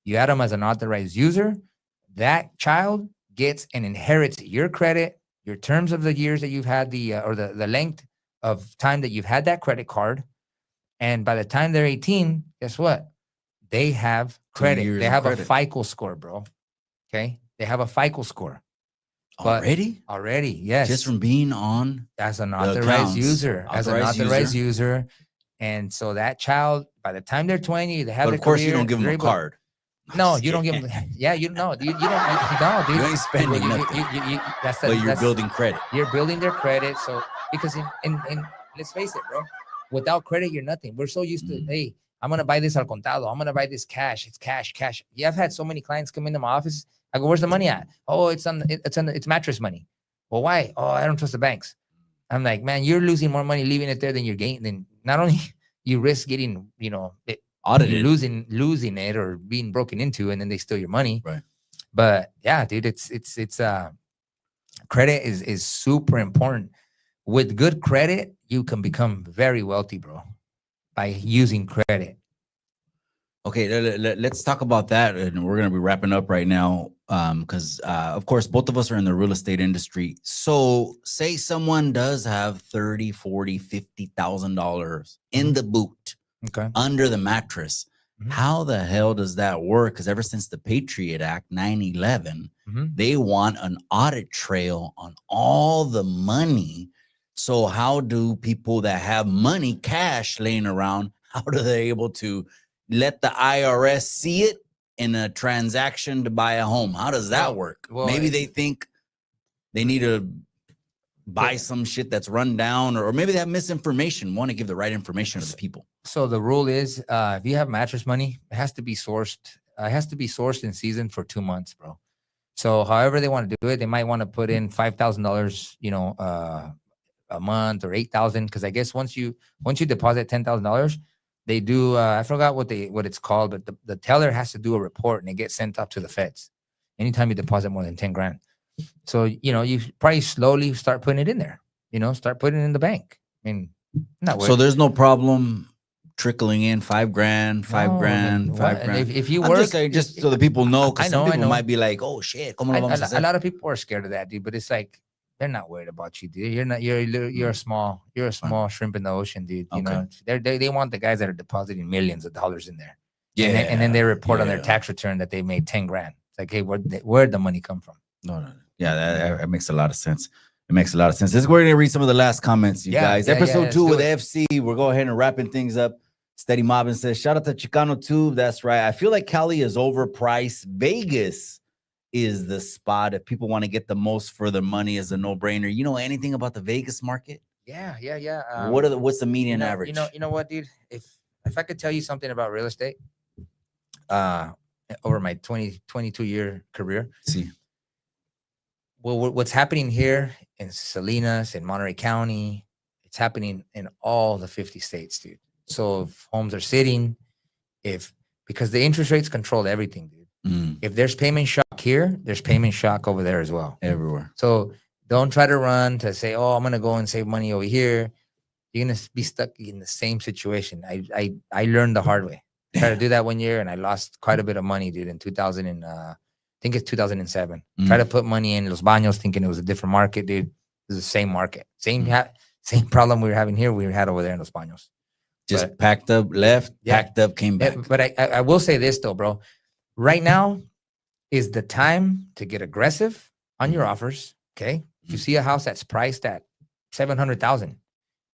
[SPEAKER 3] You add them as an authorized user. That child gets and inherits your credit, your terms of the years that you've had or the length of time that you've had that credit card. And by the time they're 18, guess what? They have credit. They have a FICO score, bro. Okay. They have a FICO score.
[SPEAKER 2] Already?
[SPEAKER 3] Already, yes.
[SPEAKER 2] Just from being on
[SPEAKER 3] as an authorized user, user. And so that child, by the time they're 20, they have.
[SPEAKER 2] But of course, you don't give them a card.
[SPEAKER 3] No, you don't give them. Yeah, you know, you don't. No, dude.
[SPEAKER 2] You ain't spending nothing. But you're building credit.
[SPEAKER 3] You're building their credit. So because in let's face it, bro. Without credit, you're nothing. We're so used to, hey, I'm gonna buy this al contado. I'm gonna buy this cash. It's cash. Yeah, I've had so many clients come into my office. I go, where's the money at? Oh, it's mattress money. Well, why? Oh, I don't trust the banks. I'm like, man, you're losing more money leaving it there than you're gaining. Then not only you risk getting, you know,
[SPEAKER 2] audited,
[SPEAKER 3] losing it or being broken into, and then they steal your money.
[SPEAKER 2] Right.
[SPEAKER 3] But yeah, dude, it's credit is super important. With good credit, you can become very wealthy, bro, by using credit.
[SPEAKER 2] Okay, let's talk about that, and we're gonna be wrapping up right now, because of course both of us are in the real estate industry. So say someone does have $30,000, $40,000, $50,000 in the boot,
[SPEAKER 3] okay,
[SPEAKER 2] under the mattress. How the hell does that work? Because ever since the Patriot Act 9/11, they want an audit trail on all the money. So how do people that have money, cash laying around, how do they able to let the IRS see it in a transaction to buy a home? How does that work?
[SPEAKER 3] Well,
[SPEAKER 2] maybe they think they need to buy some shit that's run down, or maybe they have misinformation, want to give the right information to the people.
[SPEAKER 3] So the rule is, if you have mattress money, it has to be sourced. It has to be sourced in season for 2 months, bro. So however they want to do it, they might want to put in $5,000, you know, a month, or $8,000. Because I guess once you deposit $10,000, they do, I forgot what it's called, but the teller has to do a report and it gets sent up to the feds anytime you deposit more than 10 grand. So, you know, you probably slowly start putting it in there, you know, start putting it in the bank. I mean,
[SPEAKER 2] so there's no problem trickling in $5 grand, $5 grand, $5 grand.
[SPEAKER 3] If you
[SPEAKER 2] I'm
[SPEAKER 3] work,
[SPEAKER 2] just saying, just so the people know, because some people
[SPEAKER 3] I know.
[SPEAKER 2] might be like, oh shit, ¿cómo lo vamos a hacer?
[SPEAKER 3] A lot of people are scared of that, dude, but it's like, they're not worried about you, dude. You're a small shrimp in the ocean, dude. You know, they want the guys that are depositing millions of dollars in there. Yeah. And then they report on their tax return that they made 10 grand. It's like, hey, where'd the money come from?
[SPEAKER 2] No. Yeah, that makes a lot of sense. It makes a lot of sense. We're going to read some of the last comments, you guys. Episode 2 with FC. We're going ahead and wrapping things up. Steady Mobbin says, shout out to Chicano Tube. That's right. I feel like Cali is overpriced. Vegas is the spot. If people want to get the most for their money, is a no-brainer. You know anything about the Vegas market?
[SPEAKER 3] Yeah.
[SPEAKER 2] What's the median average?
[SPEAKER 3] You know what, dude? If I could tell you something about real estate, over my 22-year career,
[SPEAKER 2] see.
[SPEAKER 3] Well, what's happening here in Salinas, in Monterey County, it's happening in all the 50 states, dude. So if homes are sitting, because the interest rates control everything, dude. If there's payment shock here, there's payment shock over there as well.
[SPEAKER 2] Everywhere.
[SPEAKER 3] So don't try to run to say, oh, I'm going to go and save money over here. You're going to be stuck in the same situation. I learned the hard way. I tried to do that 1 year and I lost quite a bit of money, dude, in 2007. Try to put money in Los Baños thinking it was a different market, dude. It's the same market. Same problem we were having here, we had over there in Los Baños.
[SPEAKER 2] Just packed up, left, packed up, came back.
[SPEAKER 3] But I will say this though, bro. Right now is the time to get aggressive on your offers. Okay. If you see a house that's priced at $700,000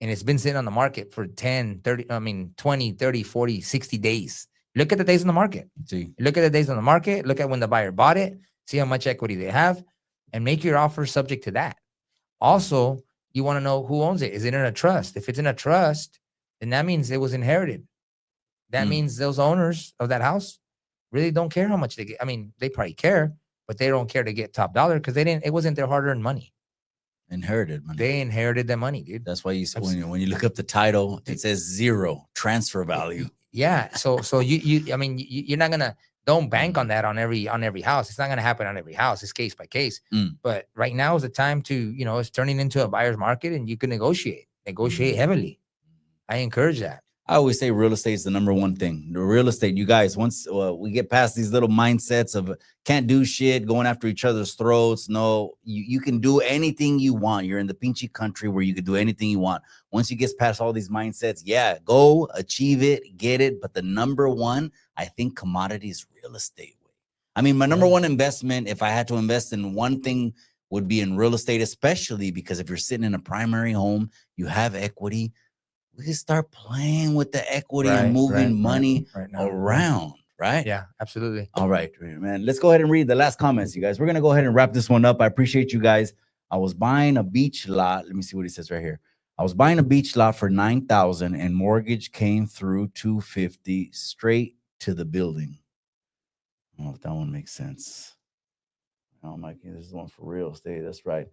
[SPEAKER 3] and it's been sitting on the market for 20, 30, 40, 60 days. Look at the days on the market. Look at the days on the market. Look at when the buyer bought it. See how much equity they have and make your offer subject to that. Also, you want to know who owns it. Is it in a trust? If it's in a trust, and that means it was inherited. That
[SPEAKER 2] Mm.
[SPEAKER 3] means those owners of that house really don't care how much they get. I mean, they probably care, but they don't care to get top dollar because it wasn't their hard-earned money.
[SPEAKER 2] Inherited money.
[SPEAKER 3] They inherited the money, dude.
[SPEAKER 2] That's why you when you look up the title, it says 0 transfer value.
[SPEAKER 3] Yeah. So I mean, you're not gonna don't bank on that on every house. It's not gonna happen on every house. It's case by case.
[SPEAKER 2] Mm.
[SPEAKER 3] But right now is the time to, it's turning into a buyer's market, and you can negotiate heavily. I encourage that.
[SPEAKER 2] I always say real estate is the number one thing. The real estate, you guys, once we get past these little mindsets of can't do shit, going after each other's throats. No, you can do anything you want. You're in the pinchy country where you can do anything you want. Once you get past all these mindsets, yeah, go achieve it, get it. But the number one, I think, commodity is real estate. I mean, my number one investment, if I had to invest in one thing, would be in real estate, especially because if you're sitting in a primary home, you have equity. We can start playing with the equity and moving money around, right?
[SPEAKER 3] Yeah, absolutely.
[SPEAKER 2] All right, man. Let's go ahead and read the last comments, you guys. We're going to go ahead and wrap this one up. I appreciate you guys. I was buying a beach lot. Let me see what he says right here. I was buying a beach lot for $9,000 and mortgage came through $250 straight to the building. I don't know if that one makes sense. Oh, Mike, this is one for real estate. That's right.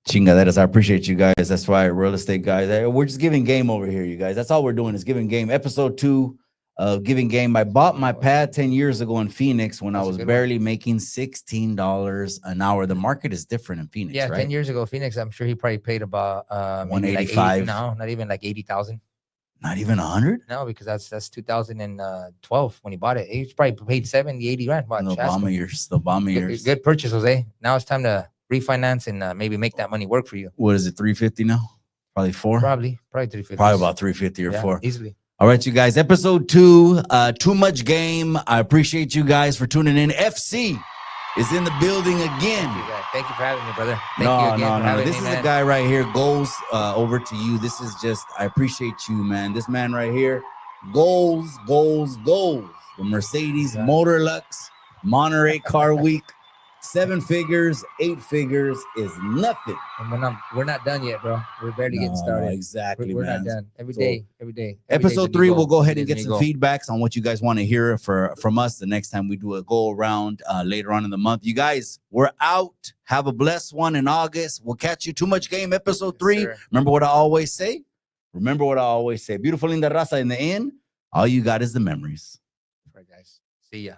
[SPEAKER 2] Chingaderas, I appreciate you guys. That's right, real estate guys. We're just giving game over here, you guys. That's all we're doing is giving game. Episode 2 of Giving Game. I bought my pad 10 years ago in Phoenix when I was barely making $16 an hour. The market is different in Phoenix,
[SPEAKER 3] yeah,
[SPEAKER 2] right?
[SPEAKER 3] 10 years ago, Phoenix, I'm sure he probably paid about
[SPEAKER 2] 185.
[SPEAKER 3] No, not even like 80,000.
[SPEAKER 2] Not even 100?
[SPEAKER 3] No, because that's 2012 when he bought it. He probably paid 70, 80 grand.
[SPEAKER 2] The Obama years.
[SPEAKER 3] Good purchase, Jose. Now it's time to refinance and maybe make that money work for you.
[SPEAKER 2] What is it, 350 now? Probably 4?
[SPEAKER 3] Probably 350.
[SPEAKER 2] Probably about 350 or 4.
[SPEAKER 3] Easily.
[SPEAKER 2] All right, you guys. Episode 2, Too Much Game. I appreciate you guys for tuning in. FC is in the building again.
[SPEAKER 3] Thank you for having me, brother. Thank you again for having
[SPEAKER 2] This
[SPEAKER 3] me,
[SPEAKER 2] is a guy right here. Goals over to you. This is just, I appreciate you, man. This man right here. Goals. The Mercedes Motor Lux Monterey Car Week. 7 figures, 8 figures is nothing.
[SPEAKER 3] And we're not done yet, bro. We're barely getting started.
[SPEAKER 2] Exactly,
[SPEAKER 3] we're
[SPEAKER 2] man.
[SPEAKER 3] not done. Every day.
[SPEAKER 2] Episode 3, we'll go ahead and get some feedbacks on what you guys want to hear from us the next time we do a go around later on in the month. You guys, we're out. Have a blessed one in August. We'll catch you. Too Much Game, episode 3.
[SPEAKER 3] Sir.
[SPEAKER 2] Remember what I always say? Beautiful Linda Raza, in the end, all you got is the memories.
[SPEAKER 3] All right, guys. See ya.